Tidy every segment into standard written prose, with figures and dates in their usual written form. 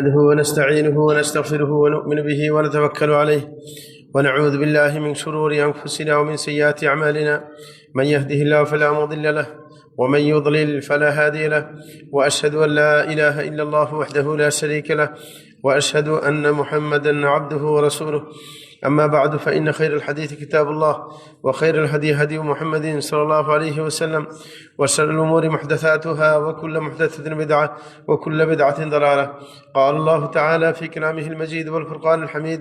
نحمده ونستعينه ونستغفره ونؤمن به ونتوكل عليه ونعوذ بالله من شرور أنفسنا ومن سيئات أعمالنا. من يهده الله فلا مضل له ومن يضلل فلا هادي له، وأشهد أن لا إله إلا الله وحده لا شريك له، وأشهد أن محمدا عبده ورسوله. أما بعد، فإن خير الحديث كتاب الله، وخير الهدي هدي محمد صلى الله عليه وسلم، وشر الأمور محدثاتها، وكل محدثة بدعة، وكل بدعة ضلالة. قال الله تعالى في كلامه المجيد والفرقان الحميد: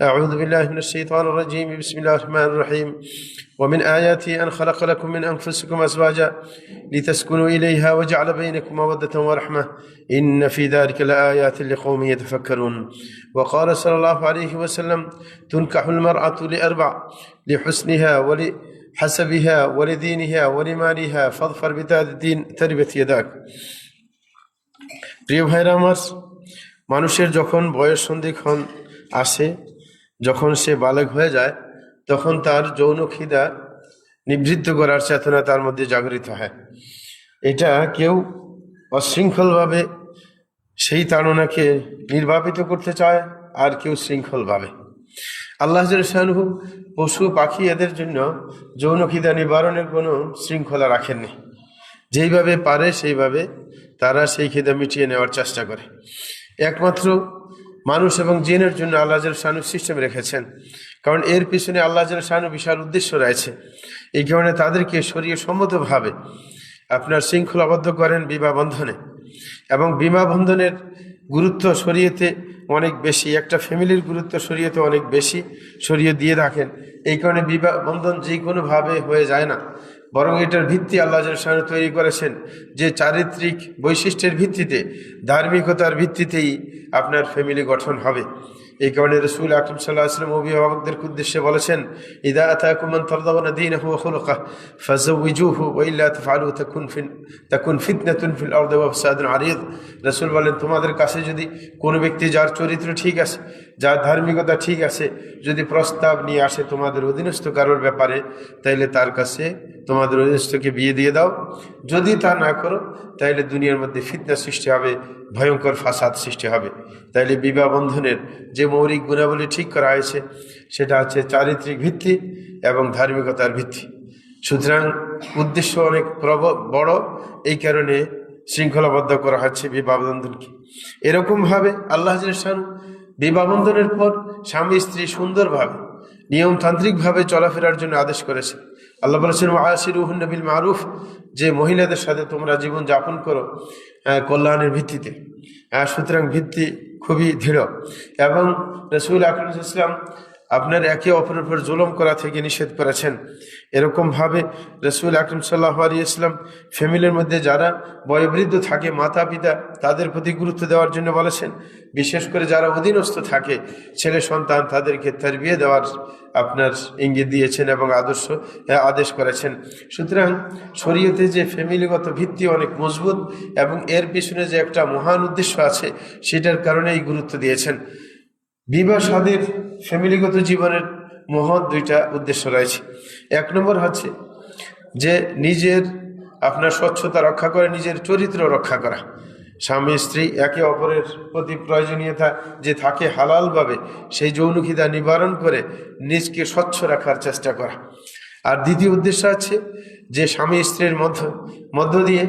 أعوذ بالله من الشيطان الرجيم، بسم الله الرحمن الرحيم. ومن آياته أن خلق لكم من أنفسكم أزواجا لتسكنوا إليها وجعل بينكم مودة ورحمة إن في ذلك لآيات لقوم يتفكرون. وقال صلى الله عليه وسلم: تنكح المرأة لأربع: لحسنها ولحسبها ولدينها ولمالها فاظفر بذات الدين تربت يداك। প্রিয় ভাইরা আমার, মানুষের যখন বয়স সন্ধিক্ষণ আসে, যখন সে বালেগ হয়ে যায়, তখন তার যৌন খিদা নিবৃত্ত করার চেতনা তার মধ্যে জাগরিত হয়। এটা কেউ অশৃঙ্খলভাবে সেই তাড়নাকে নির্বাপিত করতে চায়, আর কেউ শৃঙ্খলভাবে। আল্লাহ জাল্লাহু পশু পাখি এদের জন্য যৌন খিদা নিবারণের কোনো শৃঙ্খলা রাখেননি। যেইভাবে পারে সেইভাবে তারা সেই খিদা মিটিয়ে নেওয়ার চেষ্টা করে। একমাত্র মানুষ এবং জিনের জন্য আল্লাহ জাল্লাহু সিস্টেম রেখেছেন, কারণ এর পিছনে আল্লাহ জাল্লাহু বিশাল উদ্দেশ্য রয়েছে। এই কারণে তাদেরকে শরীয় সম্মতভাবে আপনার শৃঙ্খলাবদ্ধ করেন বিবাহ বন্ধনে, এবং বিবাহ বন্ধনের গুরুত্ব শরীয়তে অনেক বেশি। একটা ফ্যামিলির গুরুত্ব শরীয়তে অনেক বেশি, শরীয় দিয়ে রাখেন। এই কারণে বিবাহ বন্ধন যে কোনোভাবে হয়ে যায় না, বরং এটার ভিত্তি আল্লাহ জাল্লাহু তৈরি করেছেন যে চারিত্রিক বৈশিষ্ট্যের ভিত্তিতে, ধার্মিকতার ভিত্তিতেই আপনার ফ্যামিলি গঠন হবে। এই কারণে রাসূল আকরাম সাল্লাল্লাহু আলাইহি ওয়াসাল্লাম অভিভাবকদেরকে উদ্দেশ্যে বলেছেন: ইযা আতাকুম মান তারদাউনা দীনাহু ওয়া খুলুকাহু ফাযাওয়িজুহু ওয়া ইল্লা তাফআলু তাকুন ফিতনাতুন ফিল আরদি ওয়া ফাসাদুন আরিদ। রাসূল বলেন, তোমাদের কাছে যদি কোনো ব্যক্তি যার চরিত্র ঠিক আছে, যার ধার্মিকতা ঠিক আছে, যদি প্রস্তাব নিয়ে আসে তোমাদের অধীনস্থ কারোর ব্যাপারে, তাইলে তার কাছে তোমাদের অধীনস্থকে বিয়ে দিয়ে দাও। যদি তা না করো, তাইলে দুনিয়ার মধ্যে ফিতনা সৃষ্টি হবে, ভয়ঙ্কর ফাসাদ সৃষ্টি হবে। তাইলে বিবাহ বন্ধনের যে মৌলিক গুণাবলী ঠিক করা হয়েছে, সেটা হচ্ছে চারিত্রিক ভিত্তি এবং ধার্মিকতার ভিত্তি। সুতরাং উদ্দেশ্য অনেক বড়, এই কারণে শৃঙ্খলাবদ্ধ করা হচ্ছে বিবাহ বন্ধনকে। এরকমভাবে আল্লাহ জাল্লাহু বিবাহ বন্ধনের পর স্বামী স্ত্রী সুন্দরভাবে নিয়মতান্ত্রিকভাবে চলাফেরার জন্য আদেশ করেছে। আল্লাহ বলেছেন: ওয়াশিরুহুন্না বিল মারুফ, যে মহিলাদের সাথে তোমরা জীবন যাপন করো কল্যাণের ভিত্তিতে। সুতরাং ভিত্তি খুবই দৃঢ়। এবং রাসূল আকরাম সাল্লাল্লাহু আলাইহি ওয়াসাল্লাম আপনার একে অপরের উপর জুলুম করা থেকে নিষেধ করেছেন। এরকমভাবে রাসূল আকরাম সাল্লাল্লাহু আলাইহি ওয়াসাল্লাম ফ্যামিলির মধ্যে যারা বয়োবৃদ্ধ থাকে, মাতা পিতা, তাদের প্রতি গুরুত্ব দেওয়ার জন্য বলেছেন। বিশেষ করে যারা অধীনস্থ থাকে, ছেলে সন্তান, তাদেরকে তারবিয়া দেওয়ার আপনার ইঙ্গিত দিয়েছেন এবং আদেশ করেছেন। সুতরাং শরীয়তে যে ফ্যামিলিগত ভিত্তি অনেক মজবুত, এবং এর পিছনে যে একটা মহান উদ্দেশ্য আছে, সেটার কারণে এই গুরুত্ব দিয়েছেন। বিবাহ সাদীর ফ্যামিলিগত জীবনের মহৎ দুইটা উদ্দেশ্য রয়েছে। এক নম্বর হচ্ছে যে নিজের আপনার স্বচ্ছতা রক্ষা করে, নিজের চরিত্র রক্ষা করা। স্বামী স্ত্রী একে অপরের প্রতি প্রয়োজনীয়তা যে থাকে হালালভাবে, সেই যৌনখিদা নিবারণ করে নিজকে স্বচ্ছ রাখার চেষ্টা করা। আর দ্বিতীয় উদ্দেশ্য আছে যে স্বামী স্ত্রীর মধ্য দিয়ে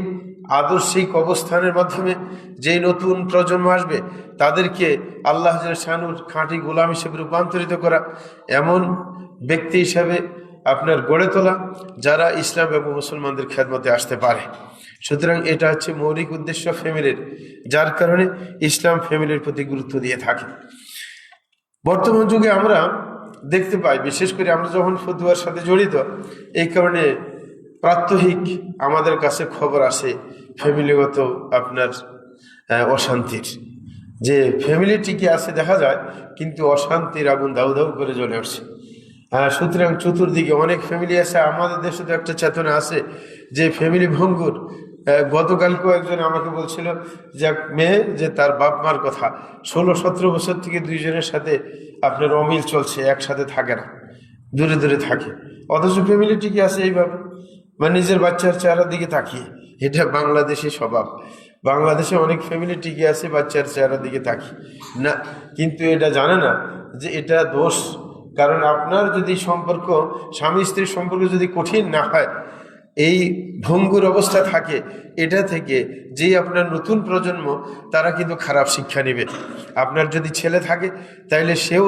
আদর্শিক অবস্থানের মাধ্যমে যেই নতুন প্রজন্ম আসবে, তাদেরকে আল্লাহ জাল্লাহুর খাঁটি গোলাম হিসেবে রূপান্তরিত করা, এমন ব্যক্তি হিসাবে আপনার গড়ে তোলা যারা ইসলাম এবং মুসলমানদের খেদমতে আসতে পারে। সুতরাং এটা হচ্ছে মৌলিক উদ্দেশ্য ফ্যামিলির, যার কারণে ইসলাম ফ্যামিলির প্রতি গুরুত্ব দিয়ে থাকে। বর্তমান যুগে আমরা দেখতে পাই, বিশেষ করে আমরা যখন ফতুয়ার সাথে জড়িত, এই কারণে প্রাত্যহিক আমাদের কাছে খবর আসে ফ্যামিলিগত আপনার অশান্তির। যে ফ্যামিলি টিকে আছে দেখা যায়, কিন্তু অশান্তির আগুন দাউ দাউ করে জ্বলে উঠছে। সুতরাং চতুর্দিকে অনেক ফ্যামিলি আছে। আমাদের দেশে তো একটা চেতনা আছে যে ফ্যামিলি ভঙ্গুর। গতকালকেও একজন আমাকে বলছিল যে এক মেয়ে, যে তার বাপ মার কথা, 16-17 বছর থেকে দুইজনের সাথে আপনার অমিল চলছে, একসাথে থাকে না, দূরে দূরে থাকে, অথচ ফ্যামিলি টিকে আছে এইভাবে, মানে নিজের বাচ্চার চেহারার দিকে তাকিয়ে। এটা বাংলাদেশি স্বভাব। বাংলাদেশে অনেক ফ্যামিলি টিকে আছে বাচ্চার চেহারার দিকে তাকি না, কিন্তু এটা জানে না যে এটা দোষ। কারণ আপনার যদি সম্পর্ক, স্বামী স্ত্রীর সম্পর্ক যদি কঠিন না হয়, এই ভঙ্গুর অবস্থা থাকে, এটা থেকে যেই আপনার নতুন প্রজন্ম তারা কিন্তু খারাপ শিক্ষা নেবে। আপনার যদি ছেলে থাকে তাইলে সেও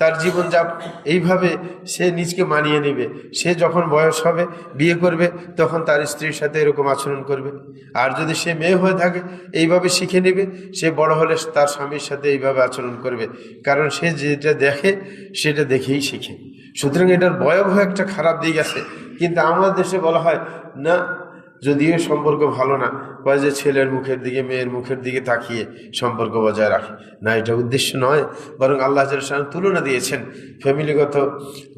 তার জীবনযাপন এইভাবে সে নিজকে মানিয়ে নেবে। সে যখন বয়স হবে, বিয়ে করবে, তখন তার স্ত্রীর সাথে এরকম আচরণ করবে। আর যদি সে মেয়ে হয়ে থাকে, এইভাবে শিখে নেবে, সে বড় হলে তার স্বামীর সাথে এইভাবে আচরণ করবে। কারণ সে যেটা দেখে সেটা দেখেই শিখে। সুতরাং এটার ভয়াবহ একটা খারাপ দিক আছে। কিন্তু আমাদের দেশে বলা হয় না, যদিও সম্পর্ক ভালো না, কয় যে ছেলের মুখের দিকে মেয়ের মুখের দিকে তাকিয়ে সম্পর্ক বজায় রাখে না, এটা উদ্দেশ্য নয়। বরং আল্লাহ জাল্লাহু তুলনা দিয়েছেন ফ্যামিলিগত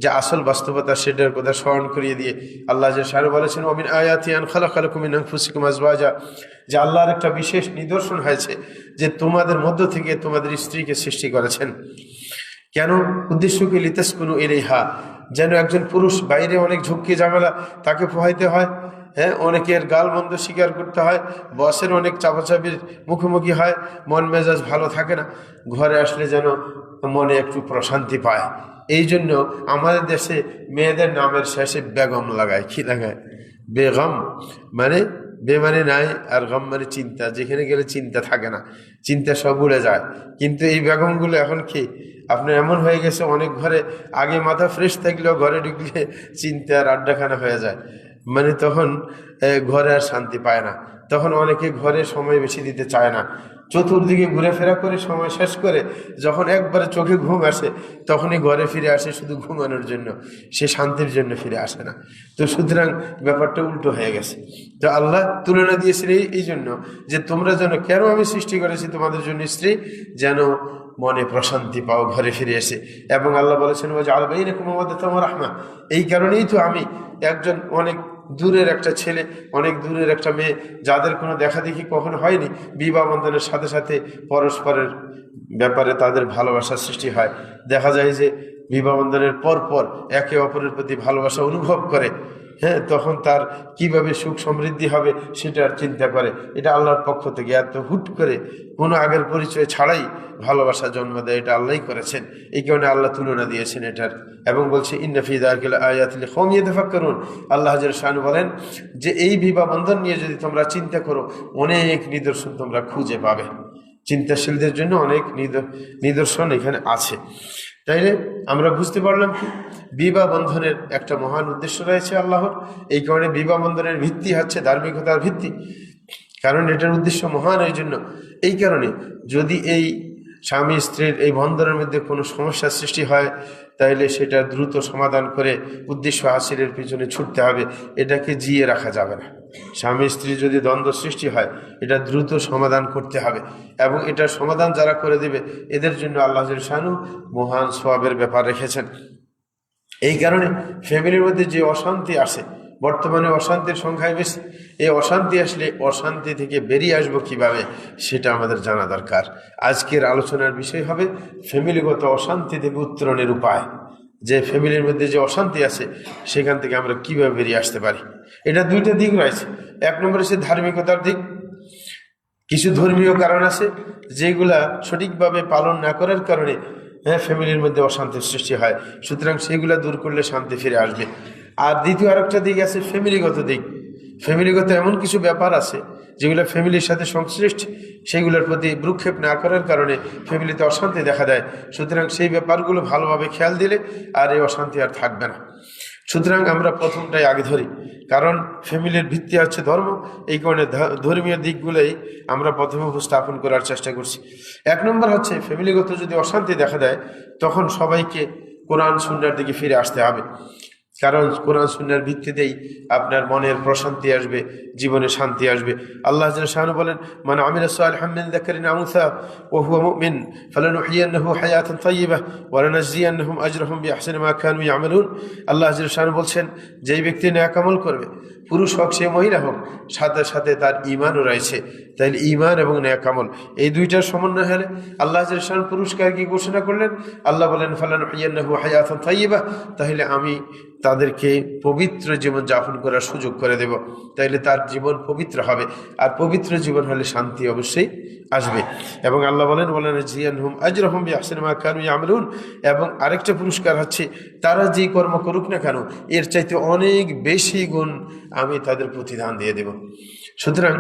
যে আসল বাস্তবতা, সেটার কথা স্মরণ করিয়ে দিয়ে আল্লাহ জাল্লাহু বলেছেন, ওমিন আয়াতি আন খালাকালাকুম মিন আনফুসিকুম আজওয়াজা, যে আল্লাহর একটা বিশেষ নিদর্শন হয়েছে যে তোমাদের মধ্য থেকে তোমাদের স্ত্রীকে সৃষ্টি করেছেন। কেন? উদ্দেশ্য কি? লিতাসকুনু ইলাইহা, যেন একজন পুরুষ বাইরে অনেক ঝুঁকি ঝামেলা তাকে পোহাইতে হয়, হ্যাঁ, অনেকের গালমন্দ স্বীকার করতে হয়, বসের অনেক চাপাচাপির মুখোমুখি হয়, মন মেজাজ ভালো থাকে না, ঘরে আসলে যেন মনে একটু প্রশান্তি পায়। এই জন্য আমাদের দেশে মেয়েদের নামের শেষে বেগম লাগায়। কি লাগায়? বেগম মানে বেমানে নাই, আর গম মানে চিন্তা। যেখানে গেলে চিন্তা থাকে না, চিন্তা সব উড়ে যায়। কিন্তু এই বেগমগুলো এখন কি আপনার এমন হয়ে গেছে, অনেক ঘরে আগে মাথা ফ্রেশ থাকলেও ঘরে ঢুকলে চিন্তার আড্ডাখানা হয়ে যায়। মানে তখন ঘরে আর শান্তি পায় না। তখন অনেকে ঘরে সময় বেশি দিতে চায় না, চতুর্দিকে ঘুরেফেরা করে সময় শেষ করে যখন একবারে চোখে ঘুম আসে, তখনই ঘরে ফিরে আসে শুধু ঘুমানোর জন্য, সে শান্তির জন্য ফিরে আসে না। তো সুতরাং ব্যাপারটা উল্টো হয়ে গেছে। তো আল্লাহ তুলনা দিয়েছিল এই জন্য যে তোমরা যেন, কেন আমি সৃষ্টি করেছি তোমাদের জন্য স্ত্রী, যেন মনে প্রশান্তি পাও ঘরে ফিরে এসে। এবং আল্লাহ বলেছেন, ও যে আল্লাহ এরকম আমাদের তোমার রাহমা, এই কারণেই তো আমি একজন অনেক দূরের একটা ছেলে, অনেক দূরের একটা মেয়ে, যাদের কোনো দেখা দেখি কখনো হয়নি, বিবাহ বন্ধনের সাথে সাথে পরস্পরের ব্যাপারে তাদের ভালোবাসার সৃষ্টি হয়। দেখা যায় যে বিবাহ বন্ধনের পর পর একে অপরের প্রতি ভালোবাসা অনুভব করে, হ্যাঁ, তখন তার কিভাবে সুখ সমৃদ্ধি হবে সেটার চিন্তা করে। এটা আল্লাহর পক্ষ থেকে, এত হুট করে কোনো আগের পরিচয় ছাড়াই ভালোবাসা জন্ম দেয়, এটা আল্লাহই করেছেন। এই কারণে আল্লাহ তুলনা দিয়েছেন এটার, এবং বলছে ইন্না ফি যালিকা লাআয়াতিন লিকাওমিন ইয়াতাফাক্কারুন। আল্লাহ জাল্লাহু শানহু বলেন যে এই বিবাহ বন্ধন নিয়ে যদি তোমরা চিন্তা করো, অনেক নিদর্শন তোমরা খুঁজে পাবে। চিন্তাশীলদের জন্য অনেক নিদর্শন এখানে আছে। তাইলে আমরা বুঝতে পারলাম কি বিবাহ বন্ধনের একটা মহান উদ্দেশ্য রয়েছে আল্লাহর। এই কারণে বিবাহ বন্ধনের ভিত্তি হচ্ছে ধার্মিকতার ভিত্তি, কারণ এটার উদ্দেশ্য মহান। এই জন্য, এই কারণে যদি এই স্বামী স্ত্রীর এই বন্ধনের মধ্যে কোনো সমস্যার সৃষ্টি হয়, তাইলে সেটা দ্রুত সমাধান করে উদ্দেশ্য হাসিলের পিছনে ছুটতে হবে। এটাকে জিয়ে রাখা যাবে না। স্বামী স্ত্রী যদি দ্বন্দ্ব সৃষ্টি হয়, এটা দ্রুত সমাধান করতে হবে, এবং এটার সমাধান যারা করে দেবে এদের জন্য আল্লাহ শানু মহান সওয়াবের ব্যাপার রেখেছেন। এই কারণে ফ্যামিলির মধ্যে যে অশান্তি আসে, বর্তমানে অশান্তির সংখ্যায় বেশি। এই অশান্তি আসলে অশান্তি থেকে বেরিয়ে আসবো কিভাবে, সেটা আমাদের জানা দরকার। আজকের আলোচনার বিষয় হবে ফ্যামিলিগত অশান্তি থেকে উত্তরণের উপায়। যে ফ্যামিলির মধ্যে যে অশান্তি আছে, সেখান থেকে আমরা কিভাবে বেরিয়ে আসতে পারি। এটা দুইটা দিক রয়েছে। এক নম্বরে সে ধার্মিকতার দিক। কিছু ধর্মীয় কারণ আছে যেগুলা সঠিকভাবে পালন না করার কারণে ফ্যামিলির মধ্যে অশান্তির সৃষ্টি হয়। সুতরাং সেগুলা দূর করলে শান্তি ফিরে আসবে। আর দ্বিতীয় আরেকটা দিক আছে ফ্যামিলিগত দিক। ফ্যামিলিগত এমন কিছু ব্যাপার আছে যেগুলো ফ্যামিলির সাথে সংশ্লিষ্ট, সেগুলোর প্রতি ভ্রুক্ষেপ না করার কারণে ফ্যামিলিতে অশান্তি দেখা দেয়। সুতরাং সেই ব্যাপারগুলো ভালোভাবে খেয়াল দিলে আর এই অশান্তি আর থাকবে না। সুতরাং আমরা প্রথমটাই আগে ধরি, কারণ ফ্যামিলির ভিত্তি হচ্ছে ধর্ম। এই কারণে ধর্মীয় দিকগুলোই আমরা প্রথমে উপস্থাপন করার চেষ্টা করছি। এক নম্বর হচ্ছে ফ্যামিলিগত যদি অশান্তি দেখা দেয়, তখন সবাইকে কোরআন সুন্নাহর দিকে ফিরে আসতে হবে। কারণ কোরআন সুন্নাহর ভিত্তিতেই আপনার মনের প্রশান্তি আসবে, জীবনে শান্তি আসবে। আল্লাহ জাল্লাহু শানহু বলেন, মান আমিলা সালিহাম মিন যাকারিন আও উনসা ওয়া হুয়া মুমিন ফালানুহয়িয়ান্নাহু হায়াতান তাইয়্যিবাহ ওয়া লানাজজিয়ান্নাহুম আজরাহুম বিআহসানি মা কানু ইয়ামালুন। আল্লাহ জাল্লাহু শানহু বলছেন, যেই ব্যক্তি নেক আমল করবে, পুরুষ হোক সে মহিলা হোক, সাথে সাথে তার ঈমানও রয়েছে। তাইলে ঈমান এবং নেক আমল এই দুইটার সমন্বয় হলে আল্লাহ জাল্লাহু শানহু পুরস্কার কি ঘোষণা করলেন? আল্লাহ বলেন, ফালানুহয়িয়ান্নাহু হায়াতান তাইয়্যিবাহ, তাহলে আমি তাদেরকে পবিত্র জীবন যাপন করার সুযোগ করে দেব, তাইলে তার জীবন পবিত্র হবে। আর পবিত্র জীবন হলে শান্তি অবশ্যই আসবে। এবং আল্লাহ বলেন ওয়ালানাজিয়ানহুম আজরাহুম বিআহসানি মা কানু ইয়ামালুন, এবং আরেকটা পুরস্কার হচ্ছে তারা যে কর্ম করুক না কেন এর চাইতে অনেক বেশি গুণ আমি তাদের প্রতিদান দিয়ে দেব। সুতরাং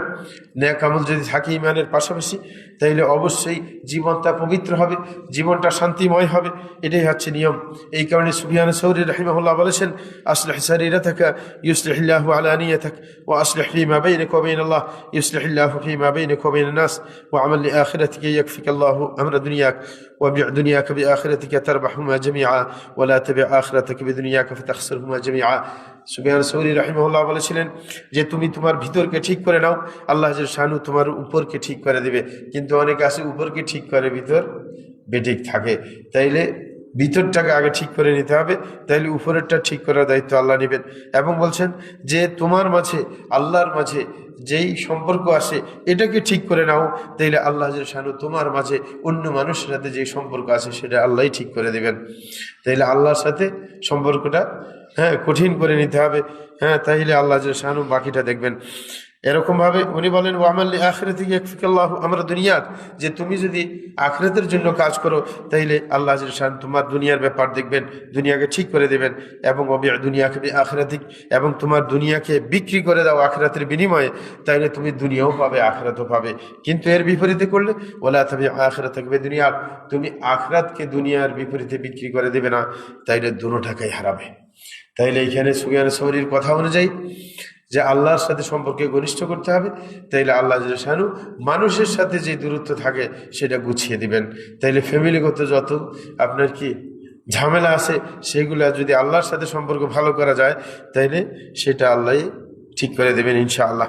নেক আমল যদি থাকে ইমানের পাশাপাশি, তাইলে অবশ্যই জীবনটা পবিত্র হবে, জীবনটা শান্তিময় হবে। এটাই হচ্ছে নিয়ম। এই কারণে সুফিয়ান সৌরি রাহিমাহুল্লাহ বলেছেন, আসলিহ সারিরাতাকা ইউসলিহিল্লাহু আলানিয়াতাক ওয়া আসলিহ ফীমা বাইনাকা ওয়া বাইনাল্লাহ ইউসলিহিল্লাহু ফীমা বাইনাকা ওয়া বাইনান নাস ওয়া আমাল লিআখিরাতিকা ইয়াকফিকাল্লাহু আমরা দুনিয়াক وابيع دنياك بآخرتك تربحهما جميعا ولا تبع آخرتك بدنياك فتخسرهما جميعا। সুফিয়ান সৌরি রাহিমাহুল্লাহ বলেছিলেন যে তুমি তোমার ভিতরকে ঠিক করে নাও, আল্লাহ শানু তোমার উপরকে ঠিক করে দেবে। কিন্তু অনেকে আছে উপরকে ঠিক করে ভিতর বেঠিক থাকে, তাইলে ভিতরটাকে আগে ঠিক করে নিতে হবে, তাইলে উপরেরটা ঠিক করার দায়িত্ব আল্লাহ নেবেন। এবং বলছেন যে তোমার মাঝে আল্লাহর মাঝে যেই সম্পর্ক আছে এটাকে ঠিক করে নাও, তাইলে আল্লাহ শানু তোমার মাঝে অন্য মানুষের সাথে যেই সম্পর্ক আছে সেটা আল্লাহই ঠিক করে দেবেন। তাইলে আল্লাহর সাথে সম্পর্কটা কঠিন করে নিতে হবে, তাইলে আল্লাহ শানু বাকিটা দেখবেন। এরকম ভাবে উনি বলেন ওয়ামাল লিআখিরাতিকা ইয়াকফিকাল্লাহু আমরা দুনিয়াক, যে তুমি যদি আখিরাতের জন্য কাজ করো তাইলে আল্লাহ শান তোমার দুনিয়ার ব্যাপার দেখবেন, দুনিয়াকে ঠিক করে দেবেন। এবং ওয়াবিআ দুনিয়াকা বিআখিরাতিক, এবং তোমার দুনিয়াকে বিক্রি করে দাও আখিরাতের বিনিময়ে, তাইলে তুমি দুনিয়াও পাবে আখিরাতও পাবে। কিন্তু এর বিপরীতে করলে ওয়ালা তাবিআ আখিরাতাকা বিদুনিয়াক, তুমি আখিরাতকে দুনিয়ার বিপরীতে বিক্রি করে দেবে না, তাইলে দুটোটাকেই হারাবে। তাইলে এইখানে সুফিয়ান সৌরির কথা অনুযায়ী যে আল্লাহর সাথে সম্পর্কে ঘনিষ্ঠ করতে হবে, তাইলে আল্লাহ শানু মানুষের সাথে যে দূরত্ব থাকে সেটা গুছিয়ে দিবেন। তাইলে ফ্যামিলিগত যত আপনার কি ঝামেলা আছে সেগুলা যদি আল্লাহর সাথে সম্পর্ক ভালো করা যায় তাইলে সেটা আল্লাহ ঠিক করে দেবেন ইনশাআল্লাহ।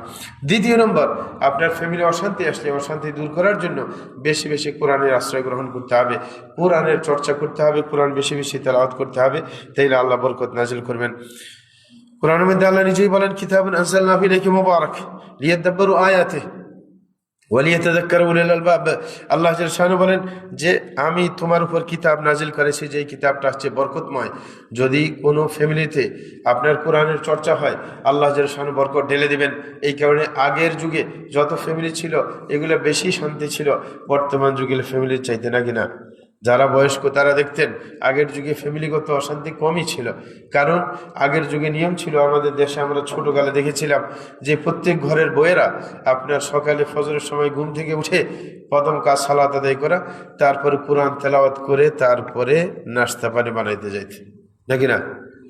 দ্বিতীয় নম্বর, আপনার ফ্যামিলি অশান্তি আসলে অশান্তি দূর করার জন্য বেশি বেশি কোরআনের আশ্রয় গ্রহণ করতে হবে, কোরআনের চর্চা করতে হবে, কোরআন বেশি বেশি তেলাওয়াত করতে হবে, তাইলে আল্লাহ বরকত নাজিল করবেন। কোরআনের মধ্যে আল্লাহ নিজেই বলেন কিতাবুন আনজালনাহু ইলাইকা মুবারাক লিয়াদাব্বারু আয়াতিহি ওয়া লিয়াতাযাক্কারা উলুল আলবাব। আল্লাহ শানু বলেন যে আমি তোমার উপর কিতাব নাজিল করেছি, যে কিতাবটা হচ্ছে বরকতময়। যদি কোনো ফ্যামিলিতে আপনার কোরআনের চর্চা হয় আল্লাহ শানু বরকত ঢেলে দিবেন। এই কারণে আগের যুগে যত ফ্যামিলি ছিল এগুলো বেশি শান্তি ছিল বর্তমান যুগের ফ্যামিলির চাইতে, নাকি না? যারা বয়স্ক তারা দেখতেন আগের যুগে ফ্যামিলিগত অশান্তি কমই ছিল। কারণ আগের যুগে নিয়ম ছিল, আমাদের দেশে আমরা ছোটকালে দেখেছিলাম যে প্রত্যেক ঘরের বউয়েরা আপনার সকালে ফজরের সময় ঘুম থেকে উঠে প্রথম কাজ সালাত আদায় করা, তারপরে কোরআন তেলাওয়াত করে তারপরে নাস্তা পানি বানাইতে যাইতে, নাকি না?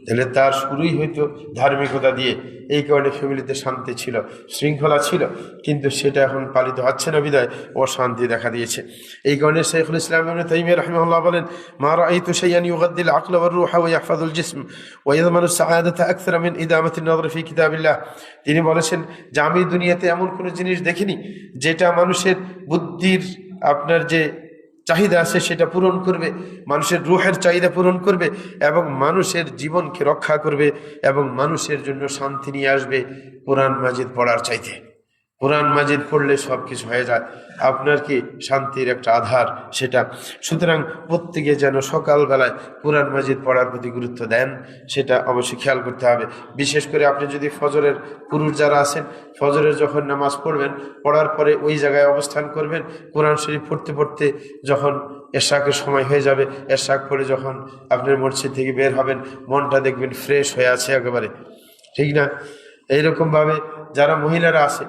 তাহলে তার শুরুই হয়তো ধার্মিকতা দিয়ে। এই কারণে ফ্যামিলিতে শান্তি ছিল, শৃঙ্খলা ছিল, কিন্তু সেটা এখন পালিত হচ্ছে না বিদায় অশান্তি দেখা দিয়েছে। এই কারণে শাইখুল ইসলাম ইবনে তাইমিয়া রাহিমাহুল্লাহ বলেন মা রাআইতু শাইআন ইউগাদ্দিল আকলা ওয়ার রূহা ওয়া ইয়াহফাযুল জিসম ওয়া ইয়াযমানু সাআদাতা আকসারা মিন ইদামাতি আন-নাযর ফি কিতাবিল্লাহ। তিনি বলেছেন যে আমি দুনিয়াতে এমন কোনো জিনিস দেখিনি যেটা মানুষের বুদ্ধির আপনার যে চাহিদা আছে সেটা পূরণ করবে, মানুষের রূহের চাহিদা পূরণ করবে, এবং মানুষের জীবনকে রক্ষা করবে, এবং মানুষের জন্য শান্তি নিয়ে আসবে কোরআন মাজিদ পড়ার চাইতে। কোরআন মাজিদ পড়লে সব কিছু হয়ে যায়, আপনার কি শান্তির একটা আধার সেটা। সুতরাং প্রত্যেকে যেন সকালবেলায় কোরআন মাজিদ পড়ার প্রতি গুরুত্ব দেন, সেটা অবশ্যই খেয়াল করতে হবে। বিশেষ করে আপনি যদি ফজরের পুরুষ যারা আছেন, ফজরের যখন নামাজ পড়বেন, পড়ার পরে ওই জায়গায় অবস্থান করবেন, কোরআন শরীফ পড়তে পড়তে যখন এশাকের সময় হয়ে যাবে, এশাক পড়ে যখন আপনার মসজিদ থেকে বের হবেন, মনটা দেখবেন ফ্রেশ হয়ে আছে একেবারে, ঠিক না? এইরকমভাবে যারা মহিলারা আছে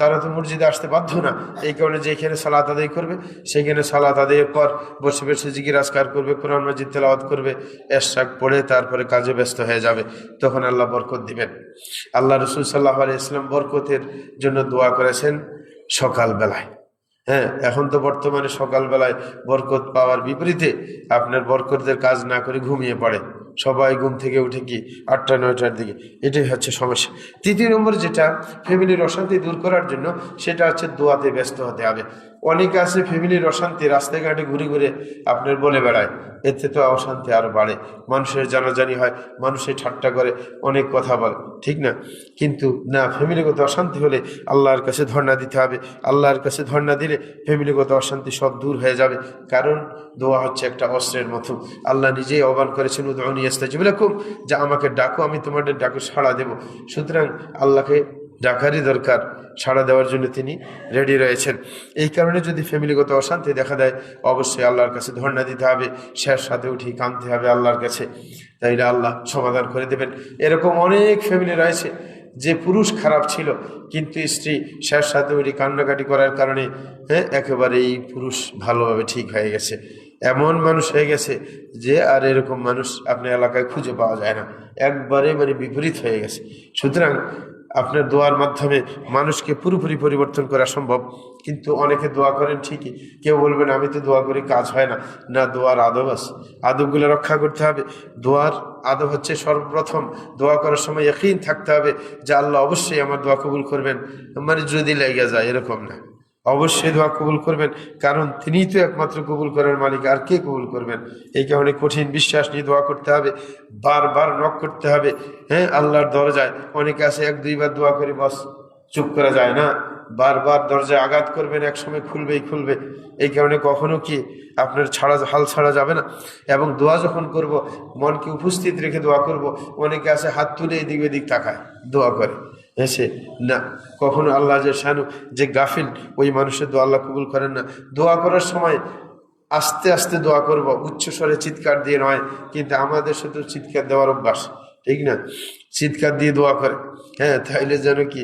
তারা তো মসজিদে আসতে বাধ্য না, এই কারণে যেখানে সালাত আদায় করবে সেখানে সালাত আদায়ের পর বসে বসে জিকির আজকার করবে, কোরআন মাজিদ তেলাওয়াত করবে, এশাক পড়ে তারপরে কাজে ব্যস্ত হয়ে যাবে, তখন আল্লাহ বরকত দিবেন। আল্লাহ রাসূল সাল্লাল্লাহু আলাইহি ওয়াসাল্লাম বরকতের জন্য দোয়া করেছেন সকালবেলায়। এখন তো বর্তমানে সকালবেলায় বরকত পাওয়ার বিপরীতে আপনার বরকতের কাজ না করে ঘুমিয়ে পড়ে, সবাই ঘুম থেকে উঠে কি 8টা-9টার দিকে, এটাই হচ্ছে সমস্যা। তৃতীয় নম্বর যেটা ফ্যামিলির অশান্তি দূর করার জন্য, সেটা হচ্ছে দোয়াতে ব্যস্ত হতে হবে। অনেকে আছে ফ্যামিলির অশান্তি রাস্তাঘাটে ঘুরে ঘুরে আপনার বলে বেড়ায়, এতে তো অশান্তি আরো বাড়ে, মানুষের জানাজানি হয়, মানুষের ঠাট্টা করে, অনেক কথা বলে, ঠিক না? কিন্তু না, ফ্যামিলিগত অশান্তি হলে আল্লাহর কাছে ধর্ণা দিতে হবে। আল্লাহর কাছে ধর্ণা দিলে ফ্যামিলিগত অশান্তি সব দূর হয়ে যাবে। কারণ দোয়া হচ্ছে একটা অস্ত্রের মতো। আল্লাহ নিজেই আহ্বান করেছেন, উদউনি আস্তাজিব লাকুম, যে আমাকে ডাকো, আমি তোমাদের ডাকে সাড়া দেব। সুতরাং আল্লাহকে ডাকারই দরকার, সাড়া দেওয়ার জন্য তিনি রেডি রয়েছেন। এই কারণে যদি ফ্যামিলিগত অশান্তি দেখা দেয়, অবশ্যই আল্লাহর কাছে ধর্ণা দিতে হবে, শেষ সাথে উঠি কাঁদতে হবে আল্লাহর কাছে, তাইলে আল্লাহ সমাধান করে দেবেন। এরকম অনেক ফ্যামিলি রয়েছে যে পুরুষ খারাপ ছিল, কিন্তু স্ত্রী শেষ সাথে উঠি কান্নাকাটি করার কারণে একেবারে এই পুরুষ ভালোভাবে ঠিক হয়ে গেছে। এমন মানুষ হয়ে গেছে যে আর এরকম মানুষ আপনার এলাকায় খুঁজে পাওয়া যায় না, একবারে বিপরীত হয়ে গেছে। সুতরাং আপনার দোয়ার মাধ্যমে মানুষকে পুরোপুরি পরিবর্তন করা সম্ভব। কিন্তু অনেকে দোয়া করেন ঠিকই, কেউ বলবেন আমি তো দোয়া করি, কাজ হয় না। না, দোয়ার আদব আছে, আদবগুলো রক্ষা করতে হবে। দোয়ার আদব হচ্ছে সর্বপ্রথম দোয়া করার সময় ইয়াকিন থাকতে হবে যে আল্লাহ অবশ্যই আমার দোয়া কবুল করবেন, যদি লেগে যায় এরকম না, অবশ্যই দোয়া কবুল করবেন, কারণ তিনিই তো একমাত্র কবুল করার মালিক, আর কে কবুল করবেন? এই কারণে কঠিন বিশ্বাস নিয়ে দোয়া করতে হবে, বারবার নক করতে হবে আল্লাহর দরজায়। অনেকে আছে এক দুইবার দোয়া করে বস, চুপ করা যায় না, বারবার দরজায় আঘাত করবেন, এক সময় খুলবেই খুলবে। এই কারণে কখনো কি আপনার হাল ছাড়া যাবে না। এবং দোয়া যখন করব, মনকে উপস্থিত রেখে দোয়া করব। অনেকে আছে হাত তুলে এদিক ওদিক তাকায় দোয়া করে, এসে না, কখনো আল্লাহ যে শানু যে গাফিল, ওই মানুষের দোয়া আল্লাহ কবুল করেন না। দোয়া করার সময় আস্তে আস্তে দোয়া করব, উচ্চ স্বরে চিৎকার দিয়ে নয়। কিন্তু আমাদের শুধু চিৎকার দেওয়ার অভ্যাস, ঠিক না? চিৎকার দিয়ে দোয়া করে, তাইলে যেন কি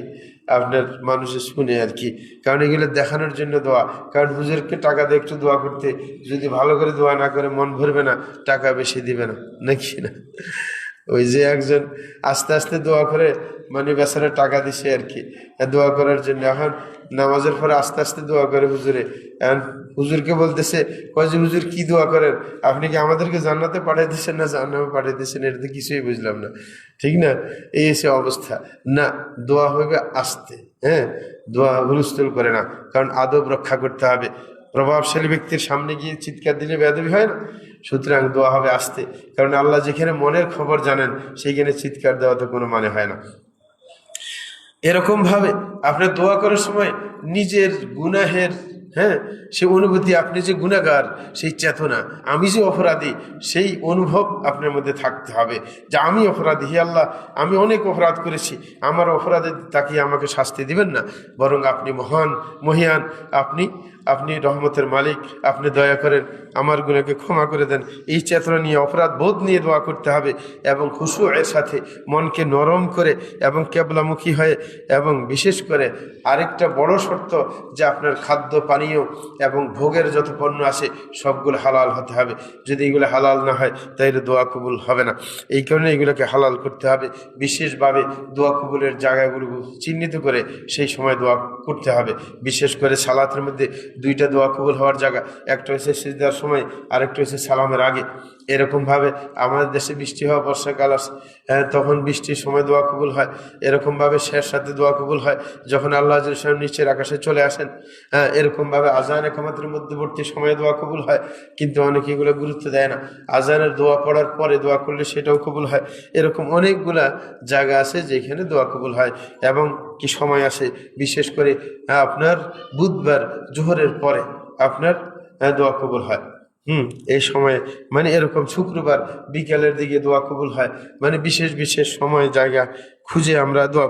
আপনার মানুষের শুনে আর কি। কারণ এগুলো দেখানোর জন্য দোয়া। কারণ হুজুরকে টাকা দিয়ে একটু দোয়া করতে, যদি ভালো করে দোয়া না করে মন ভরবে না, টাকা বেশি দিবে না, নাকি না? ওই যে একজন আস্তে আস্তে দোয়া করে, বেচারা টাকা দিছে আর কি দোয়া করার জন্য। এখন নামাজের পরে আস্তে আস্তে দোয়া করে হুজুরে, এখন হুজুরকে বলতেছে, কয় যে হুজুর কি দোয়া করেন, আপনি কি আমাদেরকে জান্নাতে পাঠিয়ে দিচ্ছেন না জাহান্নামে পাঠিয়ে দিচ্ছেন? এটা তো কিছুই বুঝলাম না, ঠিক না? এই এসে অবস্থা। না, দোয়া হবে আস্তে, দোয়া হুলস্থুল করে না, কারণ আদব রক্ষা করতে হবে। প্রভাবশালী ব্যক্তির সামনে গিয়ে চিৎকার দিলে বেয়াদবি হয় না। সুতরাং দোয়া হবে আস্তে, কারণ আল্লাহ যেখানে মনের খবর জানেন, সেইখানে চিৎকার দেওয়া তো কোনো মানে হয় না। এরকম ভাবে আপনার দোয়া করার সময় নিজের গুনাহের সে অনুভূতি, আপনি যে গুনাহগার সেই চেতনা, আমি যে অপরাধী সেই অনুভব আপনার মধ্যে থাকতে হবে, যে আমি অপরাধী, হে আল্লাহ আমি অনেক অপরাধ করেছি, আমার অপরাধে তাকিয়ে আমাকে শাস্তি দিবেন না, বরং আপনি মহান মহিয়ান, আপনি রহমতের মালিক, আপনি দয়া করেন, আমার গুনাহকে ক্ষমা করে দেন। এই চেতনা নিয়ে, অপরাধ বোধ নিয়ে দোয়া করতে হবে, এবং খুশুয়ের সাথে মনকে নরম করে এবং কেবলামুখী হয়ে। এবং বিশেষ করে আরেকটা বড় শর্ত, যে আপনার খাদ্য পানীয় এবং ভোগের যত পণ্য আছে সবগুলো হালাল হতে হবে। যদি এগুলো হালাল না হয় তাহলে দোয়া কবুল হবে না। এই কারণে এগুলোকে হালাল করতে হবে। বিশেষভাবে দোয়া কবুলের জায়গাগুলো চিহ্নিত করে সেই সময় দোয়া করতে হবে। বিশেষ করে সালাতের মধ্যে দুইটা দোয়া কবুল হওয়ার জায়গা, একটা হচ্ছে সিজদার সময়, আরেকটা হচ্ছে সালামের আগে। এরকমভাবে আমাদের দেশে বৃষ্টি হওয়া বর্ষাকাল আসে, তখন বৃষ্টির সময় দোয়া কবুল হয়। এরকমভাবে শেষ সাথে দোয়া কবুল হয় যখন আল্লাহ নিচের আকাশে চলে আসেন। এরকমভাবে আজান একামতের মধ্যবর্তী সময়ে দোয়া কবুল হয়, কিন্তু অনেকে এগুলো গুরুত্ব দেয় না। আজানের দোয়া পড়ার পরে দোয়া করলে সেটাও কবুল হয়। এরকম অনেকগুলা জায়গা আছে যেখানে দোয়া কবুল হয়। এবং কি সময় আসে, বিশেষ করে আপনার বুধবার জোহরের পরে আপনার দোয়া কবুল হয়। এই সময়ে এরকম শুক্রবার বিকেলের দিকে দোয়া কবুল হয়। বিশেষ বিশেষ সময় জায়গা খুঁজে আমরা দোয়া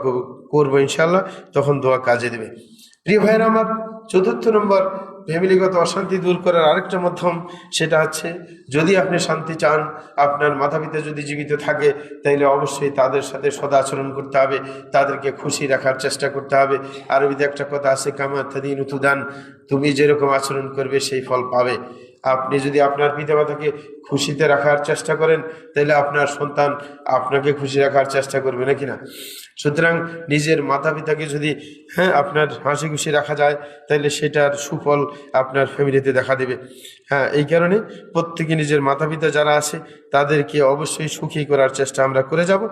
করবো ইনশাল্লাহ, তখন দোয়া কাজে দেবে। প্রিয় ভাইয়েরা আমার, চতুর্থ নম্বর ফ্যামিলিগত অশান্তি দূর করার আরেকটা মাধ্যম, সেটা হচ্ছে যদি আপনি শান্তি চান, আপনার মাতা পিতা যদি জীবিত থাকে, তাইলে অবশ্যই তাদের সাথে সদাচরণ করতে হবে, তাদেরকে খুশি রাখার চেষ্টা করতে হবে। আরবিতে একটা কথা আছে, কামা তাদিনু তুদান, তুমি যেরকম আচরণ করবে সেই ফল পাবে। আপনি যদি আপনার পিতামাতাকে খুশিতে রাখার চেষ্টা করেন, তাহলে আপনার সন্তান আপনাকে খুশি রাখার চেষ্টা করবে, নাকি না? সুতরাং নিজের মাতা পিতাকে যদি আপনার হাসি খুশি রাখা যায়, তাহলে সেটার সুফল আপনার ফ্যামিলিতে দেখা দেবে। এই কারণে প্রত্যেকে নিজের মাতা পিতা যারা আছে তাদেরকে অবশ্যই সুখী করার চেষ্টা আমরা করে যাব,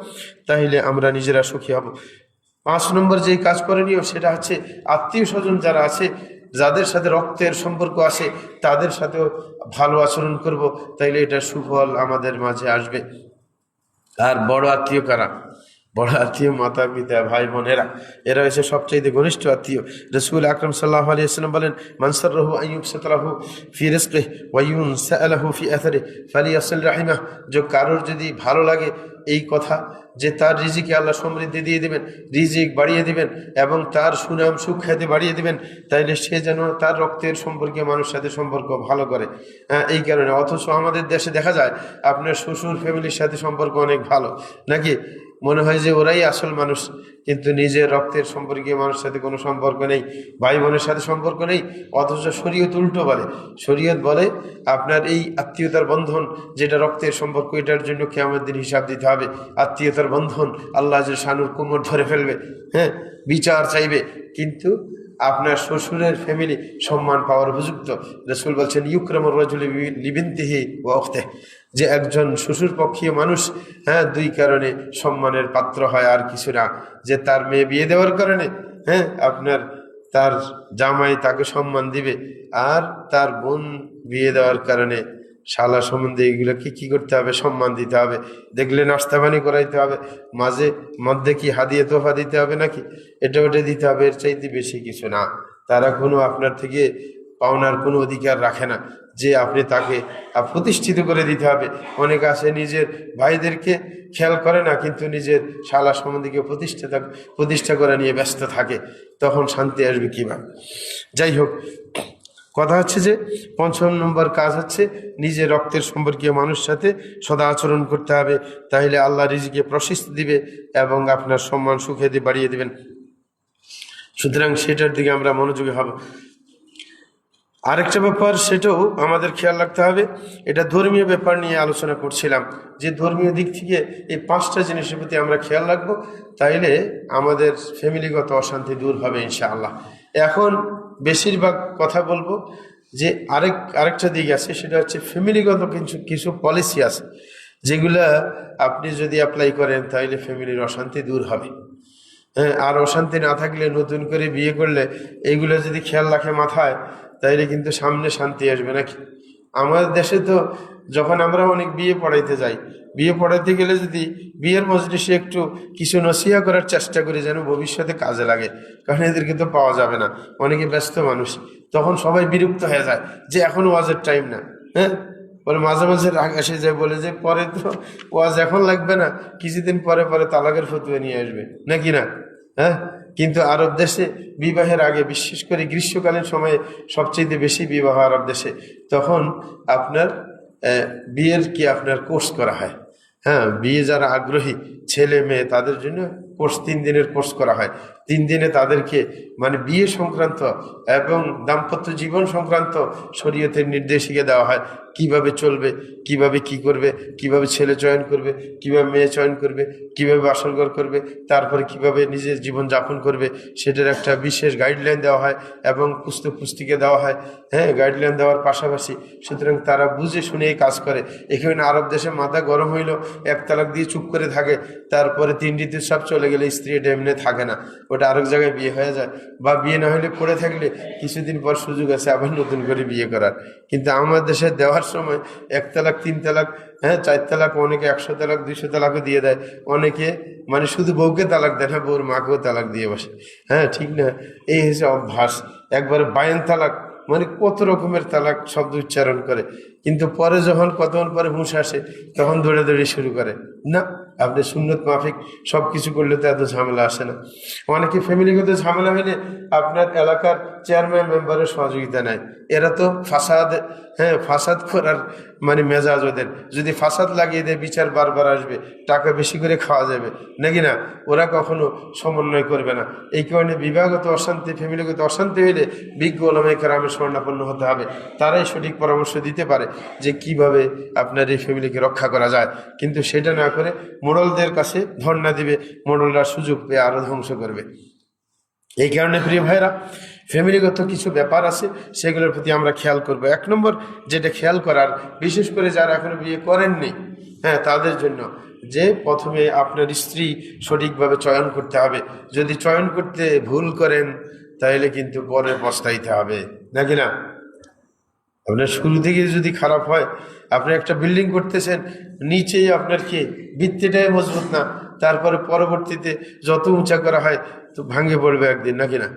তাহলে আমরা নিজেরা সুখী হব। 5 নম্বর যেই কাজ করণীয়, সেটা হচ্ছে আত্মীয় স্বজন যারা আছে যাদের সাথে রক্তের সম্পর্ক আছে তাদের সাথেও ভালো আচরণ করব, তাইলে এটা সুফল আমাদের মাঝে আসবে। আর বড় আত্মীয় কারা? বড় আত্মীয় মাতা পিতা ভাই বোনেরা, এরা হচ্ছে সবচাইতে ঘনিষ্ঠ আত্মীয়। রাসূল আকরাম সাল্লাল্লাহু আলাইহি ওয়াসাল্লাম বলেন, মান সাররাহু আন ইউবসাতা লাহু ফি রিজকিহি ওয়া ইউনসা লাহু ফি আথরিহি ফালিয়াসিল রাহিমাহ। যে কারোর যদি ভালো লাগে এই কথা যে তার রিজিকে আল্লাহ সমৃদ্ধি দিয়ে দিবেন, রিজিক বাড়িয়ে দিবেন এবং তার সুনাম সুখ্যাতি বাড়িয়ে দিবেন, তাইলে সে যেন তার রক্তের সম্পর্কে মানুষের সাথে সম্পর্ক ভালো করে। এই কারণে অথচ আমাদের দেশে দেখা যায় আপনার শ্বশুর ফ্যামিলির সাথে সম্পর্ক অনেক ভালো, নাকি মনে হয় যে ওরাই আসল মানুষ, কিন্তু নিজের রক্তের সম্পর্কে মানুষের সাথে কোনো সম্পর্ক নেই, ভাই বোনের সাথে সম্পর্ক নেই। অথচ শরীয়ত উল্টো বলে, শরীয়ত বলে আপনার এই আত্মীয়তার বন্ধন যেটা রক্তের সম্পর্ক, এটার জন্য কিয়ামতের দিন হিসাব দিতে হবে। আত্মীয়তার বন্ধন আল্লাহ যে শানুর কোমর ধরে ফেলবে, হ্যাঁ, বিচার চাইবে। কিন্তু আপনার শ্বশুরের ফ্যামিলি সম্মান পাওয়ার উপযুক্ত। রাসূল বলছেন, ইউকরামুর রাজুলু লিবিনতিহি ওয়া উখতিহি, যে একজন শ্বশুর পক্ষীয় মানুষ, হ্যাঁ, দুই কারণে সম্মানের পাত্র হয়, আর কিছু না। যে তার মেয়ে বিয়ে দেওয়ার কারণে, হ্যাঁ, আপনার তার জামাই তাকে সম্মান দিবে, আর তার বোন বিয়ে দেওয়ার কারণে শালা সম্বন্ধে এগুলোকে কি করতে হবে? সম্মান দিতে হবে। দেখলে নাস্তা পানি করাইতে হবে, মাঝে মধ্যে কি হাদিয়া তোফা দিতে হবে নাকি, এটা ওটা দিতে হবে, এর চাইতে বেশি কিছু না। তারা কোনো আপনার থেকে পাওনার কোনো অধিকার রাখে না যে আপনি তাকে প্রতিষ্ঠিত করে দিতে হবে। অনেক আছে নিজের ভাইদেরকে খেয়াল করে না, কিন্তু নিজের শালা সম্বন্ধীকে প্রতিষ্ঠা করা নিয়ে ব্যস্ত থাকে, তখন শান্তি আসবে কিভাবে? যাই হোক, কথা হচ্ছে যে ৫ম নম্বর কাজ হচ্ছে নিজের রক্তের সম্পর্কীয় মানুষের সাথে সদা আচরণ করতে হবে, তাহলে আল্লাহ রিজিকে প্রশস্তি দিবে এবং আপনার সম্মান সুখ্যাতি বাড়িয়ে দিবেন। সুতরাং সেটার দিকে আমরা মনোযোগী হব। আরেকটা ব্যাপার, সেটাও আমাদের খেয়াল রাখতে হবে। এটা ধর্মীয় ব্যাপার নিয়ে আলোচনা করছিলাম, যে ধর্মীয় দিক থেকে এই 5টা জিনিসের প্রতি আমরা খেয়াল রাখবো, তাইলে আমাদের ফ্যামিলিগত অশান্তি দূর হবে ইনশাআল্লাহ। এখন বেশিরভাগ কথা বলবো যে আরেকটা দিক আছে, সেটা হচ্ছে ফ্যামিলিগত কিছু পলিসি আছে যেগুলা আপনি যদি অ্যাপ্লাই করেন তাহলে ফ্যামিলির অশান্তি দূর হবে। হ্যাঁ, আর অশান্তি না থাকলে, নতুন করে বিয়ে করলে এইগুলো যদি খেয়াল রাখে মাথায়, তাইলে কিন্তু সামনে শান্তি আসবে নাকি। আমাদের দেশে তো যখন আমরা অনেক বিয়ে পড়াইতে যাই, বিয়ে পড়াইতে গেলে যদি বিয়ের মজলিসে একটু কিছু নসিহা করার চেষ্টা করি যেন ভবিষ্যতে কাজে লাগে, কারণ এদেরকে তো পাওয়া যাবে না, অনেকে ব্যস্ত মানুষ, তখন সবাই বিরক্ত হয়ে যায় যে এখন ওয়াজের টাইম না। হ্যাঁ, বলে মাঝে মাঝে রাগ এসে যায়, বলে যে পরে তো ওয়াজ এখন লাগবে না, কিছুদিন পরে পরে তালাকের ফতোয়া নিয়ে আসবে নাকি না। হ্যাঁ, কিন্তু আরব দেশে বিবাহের আগে, বিশেষ করে গ্রীষ্মকালীন সময়ে সবচেয়ে বেশি বিবাহ আরব দেশে, তখন আপনার বিয়ের কি আপনার কোর্স করা হয়। হ্যাঁ, বিয়ে যারা আগ্রহী ছেলে মেয়ে তাদের জন্য কোর্স, 3 দিনের কোর্স করা হয়। 3 দিনে তাদেরকে মানে বিয়ে সংক্রান্ত এবং দাম্পত্য জীবন সংক্রান্ত শরীয়তের নির্দেশিকা দেওয়া হয়, কিভাবে চলবে, কিভাবে কি করবে, কিভাবে ছেলে চয়ন করবে, কিভাবে মেয়ে চয়ন করবে, কিভাবে বাসরঘর করবে, তারপরে কিভাবে নিজের জীবন যাপন করবে, সেটার একটা বিশেষ গাইডলাইন দেওয়া হয় এবং পুস্তক পুস্তিকা দেওয়া হয়। হ্যাঁ, গাইডলাইন দেওয়ার পাশাপাশি সুতরাং তারা বুঝে শুনে এই কাজ করে। এখানে আরব দেশে মাথা গরম হইলো, 1 তালাক দিয়ে চুপ করে থাকে, তারপরে 3 ঋতু সব চলে গেলে স্ত্রী এটা এমনি থাকে না, ওটা আরেক জায়গায় বিয়ে হয়ে যায়, বা বিয়ে না হলে পড়ে থাকলে কিছুদিন পর সুযোগ আছে আবার নতুন করে বিয়ে করার। কিন্তু আমাদের দেশে দেওয়ার সময় 1 তালাক 3 তালাক, হ্যাঁ 4 তালাক, অনেকে 100 তালাক 200 তালাকও দিয়ে দেয়, অনেকে মানে শুধু বউকে তালাক দেয় না, বউর মাকেও তালাক দিয়ে বসে। হ্যাঁ, ঠিক না, এই হচ্ছে অভ্যাস। একবারে 52 তালাক, মানে কত রকমের তালাক শব্দ উচ্চারণ করে, কিন্তু পরে যখন কতক্ষণ পরে হুঁশ আসে তখন দৌড়াদৌড়ি শুরু করে। না, আপনি সুন্নত মাফিক সব কিছু করলে তো এত ঝামেলা আসে না। অনেকে ফ্যামিলিগত ঝামেলা হলে আপনার এলাকার চেয়ারম্যান মেম্বারের সহযোগিতা নেয়, এরা তো ফাসাদ, হ্যাঁ ফাসাদ করার মানে মেজাজ ওদের, যদি ফাসাদ লাগিয়ে দেয় বিচার বারবার আসবে, টাকা বেশি করে খাওয়া যাবে নাকি না, ওরা কখনো সমন্বয় করবে না। এই কারণে বিবাহগত অশান্তি, ফ্যামিলিগত অশান্তি হইলে বিজ্ঞ ওলামায়ে কেরামের শরণাপন্ন হতে হবে, তারাই সঠিক পরামর্শ দিতে পারে যে কিভাবে আপনার এই ফ্যামিলিকে রক্ষা করা যায়। কিন্তু সেটা না করে মোড়লদের কাছে ধর্ণা দিবে, মোড়লরা সুযোগ পেয়ে আরো ধ্বংস করবে। এই কারণে প্রিয় ভাইরা, ফ্যামিলিগত কিছু ব্যাপার আছে সেগুলোর প্রতি আমরা খেয়াল করব। 1 নম্বর যেটা খেয়াল করার, বিশেষ করে যারা এখনো বিয়ে করেননি, হ্যাঁ তাদের জন্য, যে প্রথমে আপনার স্ত্রী সঠিকভাবে চয়ন করতে হবে। যদি চয়ন করতে ভুল করেন তাইলে কিন্তু পরে পস্তাইতে হবে, নাকি না? আপনার শুরু থেকে যদি খারাপ হয়, আপনি একটা বিল্ডিং করতেছেন, নিচেই আপনার কি ভিত্তিটাই মজবুত না, তারপরে পরবর্তীতে যত উঁচা করা হয় তো ভাঙে পড়বে একদিন, নাকি না?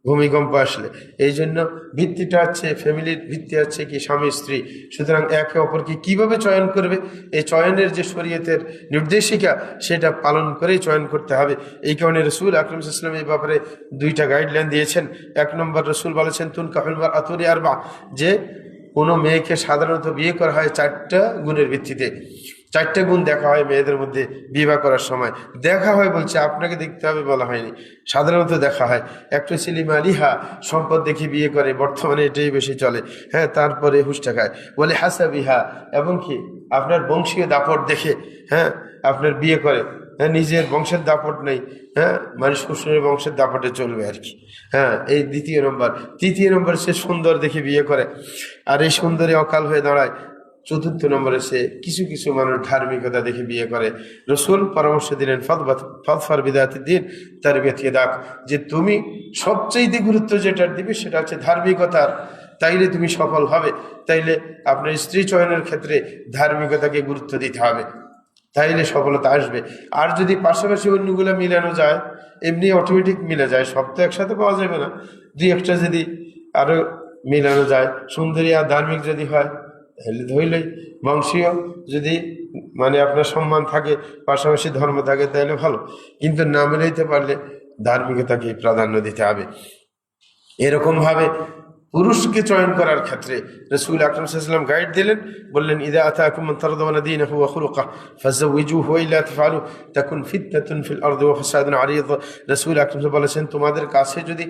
ভূমিকম্প আসলে। এই জন্য ভিত্তিটা হচ্ছে, ফ্যামিলির ভিত্তি হচ্ছে কি স্বামী স্ত্রী। সুতরাং একে অপরকে কিভাবে চয়ন করবে, এই চয়নের যে শরীয়তের নির্দেশিকা, সেটা পালন করেই চয়ন করতে হবে। এই কারণে রসুল আকরাম সাল্লাল্লাহু আলাইহি ওয়াসাল্লাম এই ব্যাপারে দুইটা গাইডলাইন দিয়েছেন। এক নম্বর, রসুল বলেছেন তুনকাহুল মারআতু লিআরবা, যে কোনো মেয়েকে সাধারণত বিয়ে করা হয় 4টা গুণের ভিত্তিতে। 4টা গুণ দেখা হয় মেয়েদের মধ্যে বিবাহ করার সময়। দেখা হয় বলছে, আপনাকে দেখতে হবে বলা হয়নি, সাধারণত দেখা হয়। একটা ছিলিম আলিহা, সম্পদ দেখে বিয়ে করে, বর্তমানে এটাই বেশি চলে। হ্যাঁ, তারপরে হুষ্টা খায়। বলে হাসাবিহা, এবং কি আপনার বংশীয় দাপট দেখে, হ্যাঁ, আপনার বিয়ে করে। হ্যাঁ, নিজের বংশের দাপট নেই, হ্যাঁ, মানে শ্বশুরের বংশের দাপটে চলবে আর কি। হ্যাঁ, এই দ্বিতীয় নম্বর। তৃতীয় নম্বর, সে সুন্দর দেখে বিয়ে করে, আর এই সুন্দরী অকাল হয়ে দাঁড়ায়। চতুর্থ নম্বরে, সে কিছু কিছু মানুষ ধার্মিকতা দেখে বিয়ে করে। রসুল পরামর্শ দিলেন ফাদফার বিদাতি দিন তারবিয়াত ইয়াদাক, যে তুমি সবচেয়ে গুরুত্ব যেটা দিবে সেটা হচ্ছে ধার্মিকতার, তাইলে তুমি সফল হবে। তাইলে আপনার স্ত্রী চয়নের ক্ষেত্রে ধার্মিকতাকে গুরুত্ব দিতে হবে, তাইলে সফলতা আসবে। আর যদি পাশাপাশি অন্যগুলো মিলানো যায়, এমনি অটোমেটিক মিলে যায়, সব তো একসাথে পাওয়া যাবে না। দুই একটা যদি আরো মিলানো যায়, সুন্দরী আর ধার্মিক যদি হয়, তাহলে ধরলেই। বংশীয় যদি মানে আপনার সম্মান থাকে, পাশাপাশি ধর্ম থাকে, তাহলে ভালো। কিন্তু না মিলাইতে পারলে ধার্মিকতাকে প্রাধান্য দিতে হবে। এরকম ভাবে পুরুষকে চয়ন করার ক্ষেত্রে রাসূল আকরাম সাল্লাল্লাহু আলাইহি ওয়াসাল্লাম গাইড দিলেন, বললেন ইযা আতাকুম মান তারদাউনা দীনাহু ওয়া খুলুকাহু ফাযাওয়িজুহু ওয়া ইল্লা তাফআলু তাকুন ফিতনাতুন ফিল আরদি ওয়া ফাসাদুন আরিদ। রাসূল আকরাম বলেছেন, তোমাদের কাছে যদি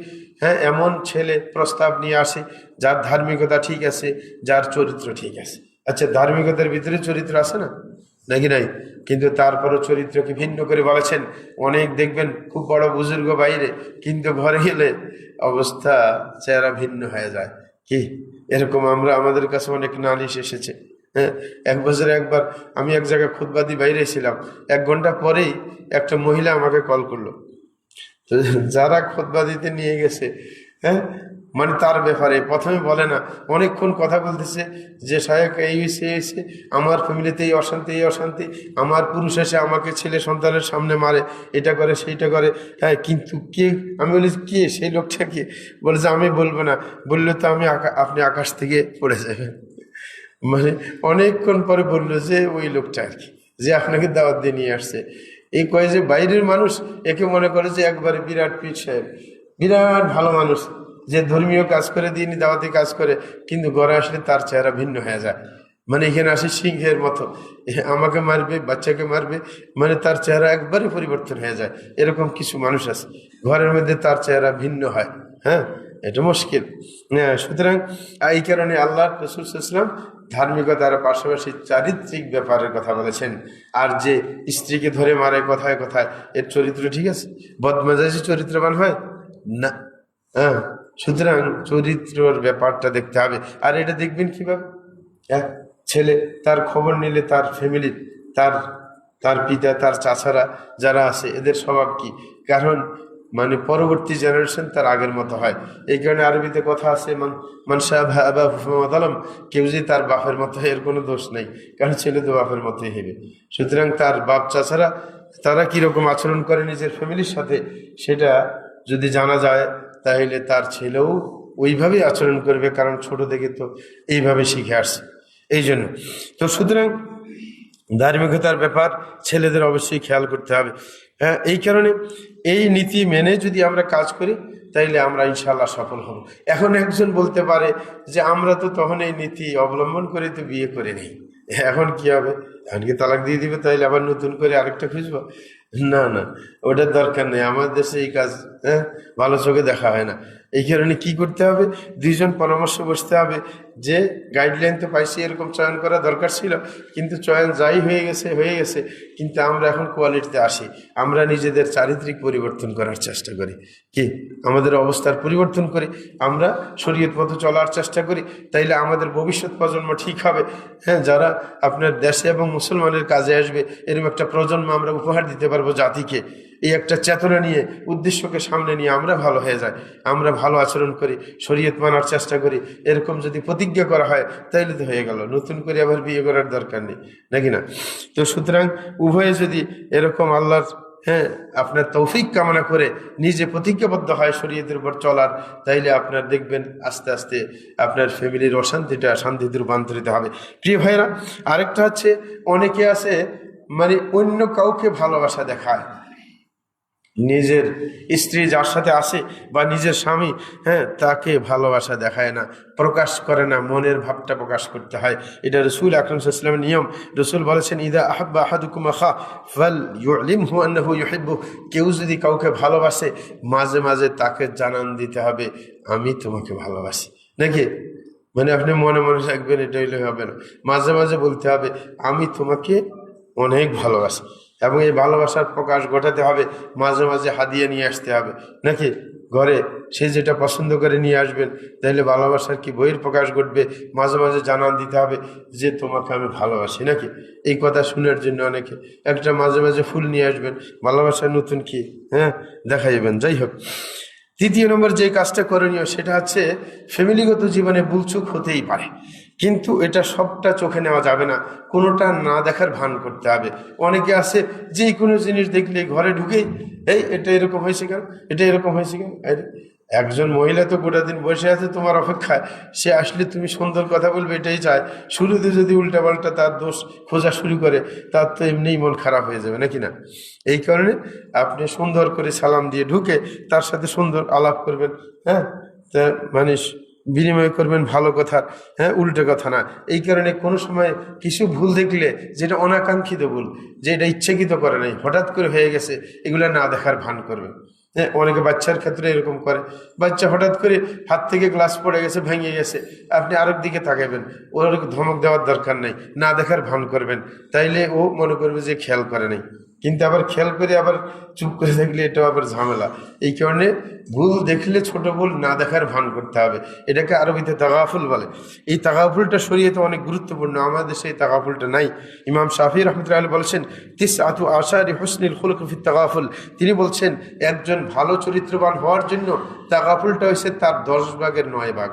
এমন ছেলে প্রস্তাব নিয়ে আসে যার ধার্মিকতা ঠিক আছে, যার চরিত্র ঠিক আছে। আচ্ছা, ধার্মিকতার ভিতরে চরিত্র আছে না, নাকি নাই? কিন্তু তারপরও চরিত্রকে ভিন্ন করে বলেছেন। অনেক দেখবেন খুব বড় বুজুর্গ বাইরে, কিন্তু ঘরে গেলে অবস্থা চেহারা ভিন্ন হয়ে যায়। কি এরকম আমাদের কাছে অনেক নালিশ এসেছে। হ্যাঁ, 1 বছরে একবার আমি এক জায়গায় খুতবাদি বাইরে ছিলাম, 1 ঘন্টা পরেই একটা মহিলা আমাকে কল করলো। তো যারা খুতবা দিতে নিয়ে গেছে, হ্যাঁ, মানে তার ব্যাপারে প্রথমে বলে না, অনেকক্ষণ কথা বলতেছে যে সাহেব এই এসে আমার ফ্যামিলিতে এই অশান্তি, এই অশান্তি, আমার পুরুষ এসে আমাকে ছেলে সন্তানের সামনে মারে, এটা করে সেইটা করে। হ্যাঁ, কিন্তু কে? আমি বলি কে সেই লোকটা? কে? বলে যে আমি বলবো না, বললে তো আপনি আকাশ থেকে পড়ে যাবেন। মানে অনেকক্ষণ পরে বললো যে ওই লোকটা আর কি, যে আপনাকে দাওয়াত দিয়ে নিয়ে আসছে। এই কয়ে যে বাইরের মানুষ একে মনে করে যে একবারে বিরাট পীর সাহেব, বিরাট ভালো মানুষ, যে ধর্মীয় কাজ করে, দিনই দাওয়াতি কাজ করে, কিন্তু ঘরে আসলে তার চেহারা ভিন্ন হয়ে যায়। মানে এখানে আসে সিংহের মতো, আমাকে মারবে, বাচ্চাকে মারবে, মানে তার চেহারা একবারে পরিবর্তন হয়ে যায়। এরকম কিছু মানুষ আছে, ঘরের মধ্যে তার চেহারা ভিন্ন হয়। হ্যাঁ, এটা মুশকিল। হ্যাঁ, সুতরাং এই কারণে আল্লাহ রাসূল সাল্লাল্লাহু আলাইহি ওয়াসাল্লাম ধার্মিকতার পাশাপাশি চারিত্রিক ব্যাপারের কথা বলেছেন। আর যে স্ত্রীকে ধরে মারে কথায় কথায়, এর চরিত্র ঠিক আছে? বদমেজাজি চরিত্রবান হয় না। হ্যাঁ, সুতরাং চরিত্রর ব্যাপারটা দেখতে হবে। আর এটা দেখবেন কিভাবে? এক ছেলে, তার খবর নিলে তার ফ্যামিলির, তার তার পিতা, তার চাচারা যারা আছে, এদের স্বভাব কি? কারণ মানে পরবর্তী জেনারেশন তার আগের মতো হয়। এই কারণে আরবিতে কথা আছে, কেউ যদি তার বাপের মতো হয়, এর কোনো দোষ নেই, কারণ ছেলে তো বাপের মতোই হবে। সুতরাং তার বাপ চাচারা তারা কিরকম আচরণ করে নিজের ফ্যামিলির সাথে, সেটা যদি জানা যায়, তাহলে তার ছেলেও ওইভাবেই আচরণ করবে, কারণ ছোট থেকে তো এইভাবে শিখে আসছে। এই জন্য তো সুতরাং ধার্মিকতার ব্যাপার ছেলেদের অবশ্যই খেয়াল করতে হবে। হ্যাঁ, এই কারণে এই নীতি মেনে যদি আমরা কাজ করি, তাইলে আমরা ইনশাআল্লাহ সফল হব। এখন একজন বলতে পারে যে আমরা তো তখন এই নীতি অবলম্বন করে তো বিয়ে করে নিই, এখন কি হবে? এখন কি তালাক দিয়ে দিবে, তাইলে আবার নতুন করে আরেকটা খুঁজবো? না না, ওটার দরকার নেই। আমার দেশে এই কাজ ভালো চোখে দেখা হয় না। এই কারণে কি করতে হবে? 2 জন পরামর্শ বসতে হবে, যে গাইডলাইন তো পাইছি, এরকম চয়ন করা দরকার ছিল, কিন্তু চয়ন যাই হয়ে গেছে, কিন্তু আমরা এখন কোয়ালিটিতে আসি। আমরা নিজেদের চারিত্রিক পরিবর্তন করার চেষ্টা করি, কি আমাদের অবস্থার পরিবর্তন করি, আমরা শরীয়ত মতো চলার চেষ্টা করি, তাইলে আমাদের ভবিষ্যৎ প্রজন্ম ঠিক হবে। হ্যাঁ, যারা আপনার দেশে এবং মুসলমানের কাজে আসবে, এরকম একটা প্রজন্ম আমরা উপহার দিতে পারবো জাতিকে। এই একটা চেতনা নিয়ে, উদ্দেশ্যকে সামনে নিয়ে আমরা ভালো হয়ে যাই, আমরা ভালো আচরণ করি, শরীয়ত মানার চেষ্টা করি, এরকম যদি প্রতিজ্ঞা করা হয় তাইলে তো হয়ে গেল, নতুন করে আবার বিয়ে করার দরকার নেই, নাকি না? তো সুতরাং উভয়ে যদি এরকম আল্লাহর আপনার তৌফিক কামনা করে নিজে প্রতিজ্ঞাবদ্ধ হয় শরীয়তের উপর চলার, তাইলে আপনার দেখবেন আস্তে আস্তে আপনার ফ্যামিলির অশান্তিটা শান্তিতে রূপান্তরিত হবে। প্রিয় ভাইরা, আরেকটা হচ্ছে অনেকে আছে মানে অন্য কাউকে ভালোবাসা দেখায়, নিজের স্ত্রী যার সাথে আসে বা নিজের স্বামী তাকে ভালোবাসা দেখায় না, প্রকাশ করে না, মনের ভাবটা প্রকাশ করতে হয়। এটা রসুল আকরাম সাল্লাল্লাহু আলাইহি ওয়াসাল্লামের নিয়ম। রসুল বলেছেন, ইদা আহাব্বা আহাদুকুম আখা ফালইউলিমহু আন্নাহু ইউহিব্বু, কেউ যদি কাউকে ভালোবাসে মাঝে মাঝে তাকে জানান দিতে হবে আমি তোমাকে ভালোবাসি, নাকি? মানে আপনি মনে মনে রাখবেন এটা হইলে হবে না, মাঝে মাঝে বলতে হবে আমি তোমাকে অনেক ভালোবাসি, এবং এই ভালোবাসার প্রকাশ ঘটাতে হবে, মাঝে মাঝে হাদিয়া নিয়ে আসতে হবে, নাকি? ঘরে সে যেটা পছন্দ করে নিয়ে আসবেন, তাহলে ভালোবাসার কি বইয়ের প্রকাশ ঘটবে। মাঝে মাঝে জানান দিতে হবে যে তোমাকে আমি ভালোবাসি, নাকি? এই কথা শোনার জন্য অনেকে একটা মাঝে মাঝে ফুল নিয়ে আসবেন, ভালোবাসার নতুন কি দেখা যাবেন। যাই হোক, তৃতীয় নম্বর যে কাজটা করণীয় সেটা হচ্ছে ফ্যামিলিগত জীবনে ভুলচুক হতেই পারে, কিন্তু এটা সবটা চোখে নেওয়া যাবে না, কোনোটা না দেখার ভান করতে হবে। অনেকে আছে যে কোনো জিনিস দেখলে ঘরে ঢুকেই এটা এরকম হয়েছে কেন, এটা এরকম হয়েছে কেন। একজন মহিলা তো গোটা দিন বসে আছে তোমার অপেক্ষায়, সে আসলে তুমি সুন্দর কথা বলবে এটাই চায়, শুরুতে যদি উল্টাপাল্টা তার দোষ খোঁজা শুরু করে তার তো এমনিই মন খারাপ হয়ে যাবে, নাকি না? এই কারণে আপনি সুন্দর করে সালাম দিয়ে ঢুকে তার সাথে সুন্দর আলাপ করবেন, তা মানে বিনিময় করবেন ভালো কথা, উল্টো কথা না। এই কারণে কোনো সময় কিছু ভুল দেখলে যেটা অনাকাঙ্ক্ষিত ভুল, যে এটা ইচ্ছাকৃত করে নাই, হঠাৎ করে হয়ে গেছে, এগুলো না দেখার ভান করবেন। অনেকে বাচ্চার ক্ষেত্রে এরকম করে, বাচ্চা হঠাৎ করে হাত থেকে গ্লাস পড়ে গেছে, ভেঙে গেছে, আপনি আরেক দিকে তাকাবেন, ওর ধমক দেওয়ার দরকার নেই, না দেখার ভান করবেন, তাইলে ও মনে করবে যে খেয়াল করে নাই। কিন্তু আবার খেয়াল করে আবার চুপ করে থাকলে এটাও আবার ঝামেলা। এই কারণে ভুল দেখলে ছোট ভুল না দেখার ভান করতে হবে, এটাকে আরবিতে তাগাফুল বলে। এই তাগাফুলটা শরীয়তে অনেক গুরুত্বপূর্ণ, আমাদের দেশে এই তাগাফুলটা নাই। ইমাম শাফি রাহমাতুল্লাহ আলাইহি বলছেন তিসআতু আশারি হুসনিল খুলুক ফি তাগাফুল, তিনি বলছেন একজন ভালো চরিত্রবান হওয়ার জন্য তাগাফুলটা হচ্ছে তার 10 ভাগের 9 ভাগ।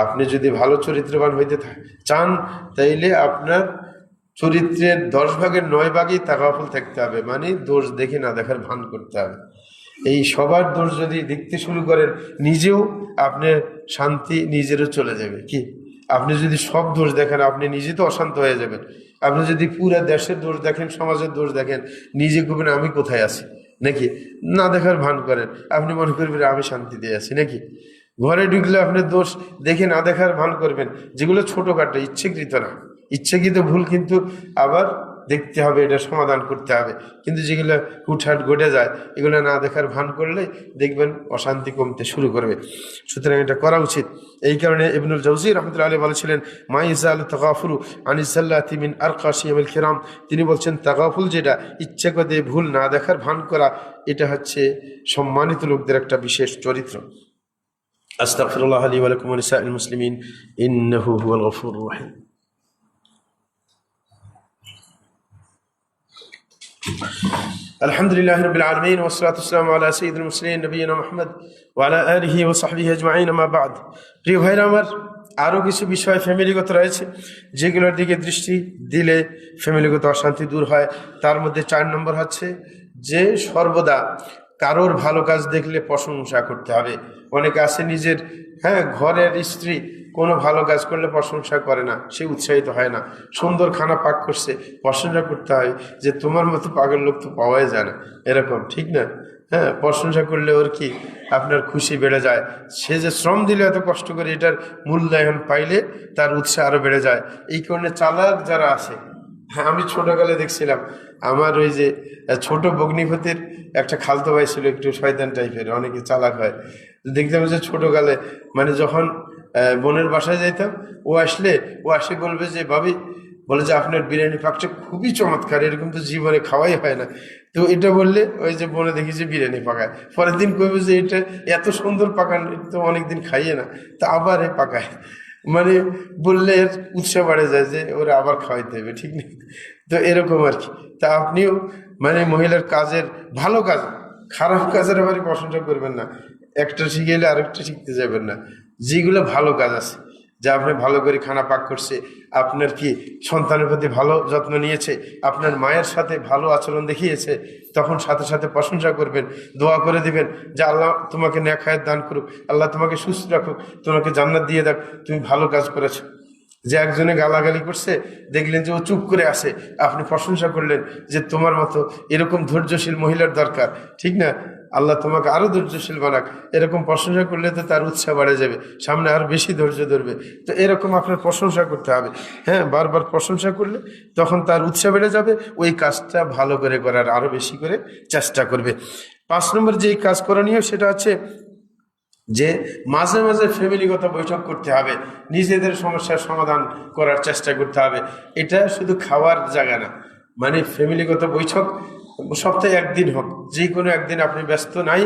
আপনি যদি ভালো চরিত্রবান হইতে চান তাইলে আপনার চরিত্রের 10 ভাগের 9 ভাগই তাগাফুল থাকতে হবে, মানে দোষ দেখে না দেখার ভান করতে হবে। এই সবার দোষ যদি দেখতে শুরু করেন, নিজেও আপনার শান্তি নিজেরও চলে যাবে। কি আপনি যদি সব দোষ দেখেন আপনি নিজে তো অশান্ত হয়ে যাবেন। আপনি যদি পুরো দেশের দোষ দেখেন, সমাজের দোষ দেখেন, নিজে করবেন আমি কোথায় আছি, নাকি? না দেখার ভান করেন, আপনি মনে করবেন আমি শান্তিতে আছি, নাকি? ঘরে ঢুকলে আপনার দোষ দেখে না দেখার ভান করবেন, যেগুলো ছোটখাটো ইচ্ছাকৃত না, ইচ্ছাকৃত ভুল কিন্তু আবার দেখতে হবে, এটা সমাধান করতে হবে। কিন্তু যেগুলো হুটহাট ঘটে যায় এগুলো না দেখার ভান করলে দেখবেন অশান্তি কমতে শুরু করবে। সুতরাং এটা করা উচিত। এই কারণে ইবনুল জাওজি রাহমাতুল্লাহি আলাইহি বলেছিলেন মাইজাল তাগাফুরু আনিসাল্লাতি মিন আরকা শিয়ামিল কিরাম, তিনি বলছেন তাগাফুল যেটা ইচ্ছা করে ভুল না দেখার ভান করা, এটা হচ্ছে সম্মানিত লোকদের একটা বিশেষ চরিত্র। আস্তাগফিরুল্লাহ লি ওয়া লাকুম ওয়া লিসাইরিল মুসলিমিন ইন্নাহু হুয়াল গফুরুর রহিম। আলহামদুলিল্লাহ রাব্বিল আলামিন ওয়া সলাতু ওয়াসসালামু আলা সাইয়্যিদিল মুরসালিন নবিয়িনা মুহাম্মদ ওয়া আলা আলিহি ওয়া সাহবিহি আজমাইন, আম্মা বা'দ। প্রিয় ভাইরা আমার, আরও কিছু বিষয় ফ্যামিলিগত রয়েছে যেগুলোর দিকে দৃষ্টি দিলে ফ্যামিলিগত অশান্তি দূর হয়। তার মধ্যে 4 নম্বর হচ্ছে যে সর্বদা কারোর ভালো কাজ দেখলে প্রশংসা করতে হবে। অনেকে আছে নিজের ঘরের স্ত্রী কোনো ভালো কাজ করলে প্রশংসা করে না, সে উৎসাহিত হয় না। সুন্দর খানা পাক করছে, প্রশংসা করতে হয় যে তোমার মতো পাগল লোক তো পাওয়াই যায় না, এরকম ঠিক না? প্রশংসা করলে ওর কি আপনার খুশি বেড়ে যায়, সে যে শ্রম দিলে এত কষ্ট করে এটার মূল্যায়ন পাইলে তার উৎসাহ আরো বেড়ে যায়। এই কারণে চালাক যারা আছে, আমি ছোটকালে দেখছিলাম আমার ওই যে ছোট বগ্নিপতির একটা খালতো ভাই ছিল, একটু শয়তান টাইপের, অনেকে চালাক হয়। দেখতাম যে ছোটকালে মানে যখন বোনের বাসায় যাইতাম, ও আসে বলবে যে ভাবি, বলে যে আপনার বিরিয়ানি পাকটা খুবই চমৎকার, এরকম তো জীবনে খাওয়াই হয় না। তো এটা বললে ওই যে বোনে দেখি যে বিরিয়ানি পাকায়, পরের দিন কইবে যে এটা এত সুন্দর পাকান, এটা তো অনেকদিন খাইয়ে না, তা আবার পাকায়। মানে বললে এর উৎসাহ বাড়ে যায় যে ওরা আবার খাওয়াইতে হবে, ঠিক নেই? তো এরকম আর কি। তা আপনিও মানে মহিলার কাজের, ভালো কাজ, খারাপ কাজের আবার প্রশংসা করবেন না, একটা শিখে এলে আরেকটা শিখতে যাবেন না। যেগুলো ভালো কাজ আছে, যে আপনি ভালো করে খানা পাক করছে, আপনার কি সন্তানের প্রতি ভালো যত্ন নিয়েছে, আপনার মায়ের সাথে ভালো আচরণ দেখিয়েছে, তখন সাথে সাথে প্রশংসা করবেন, দোয়া করে দিবেন যে আল্লাহ তোমাকে নেক হায়াত দান করুক, আল্লাহ তোমাকে সুস্থ রাখুক, তোমাকে জান্নাত দিয়ে দাও, তুমি ভালো কাজ করেছো। যে একজনে গালাগালি করছে, দেখলেন যে ও চুপ করে আসে, আপনি প্রশংসা করলেন যে তোমার মতো এরকম ধৈর্যশীল মহিলার দরকার, ঠিক না? আল্লাহ তোমাকে আরো ধৈর্যশীল বানাক, এরকম প্রশংসা করলে তো তার উৎসাহ বাড়ে যাবে, সামনে আরো বেশি ধৈর্য ধরবে। তো এরকম আপনার প্রশংসা করতে হবে। হ্যাঁ, বারবার প্রশংসা করলে তখন তার উৎসাহ বেড়ে যাবে, ওই কাজটা ভালো করে করার আরো বেশি করে চেষ্টা করবে। 5 নম্বর যে কাজ করণীয় সেটা হচ্ছে যে মাঝে মাঝে ফ্যামিলিগত বৈঠক করতে হবে, নিজেদের সমস্যার সমাধান করার চেষ্টা করতে হবে। এটা শুধু খাওয়ার জায়গা না, মানে ফ্যামিলিগত বৈঠক সপ্তাহে একদিন হোক, যে কোনো একদিন আপনি ব্যস্ত নাই,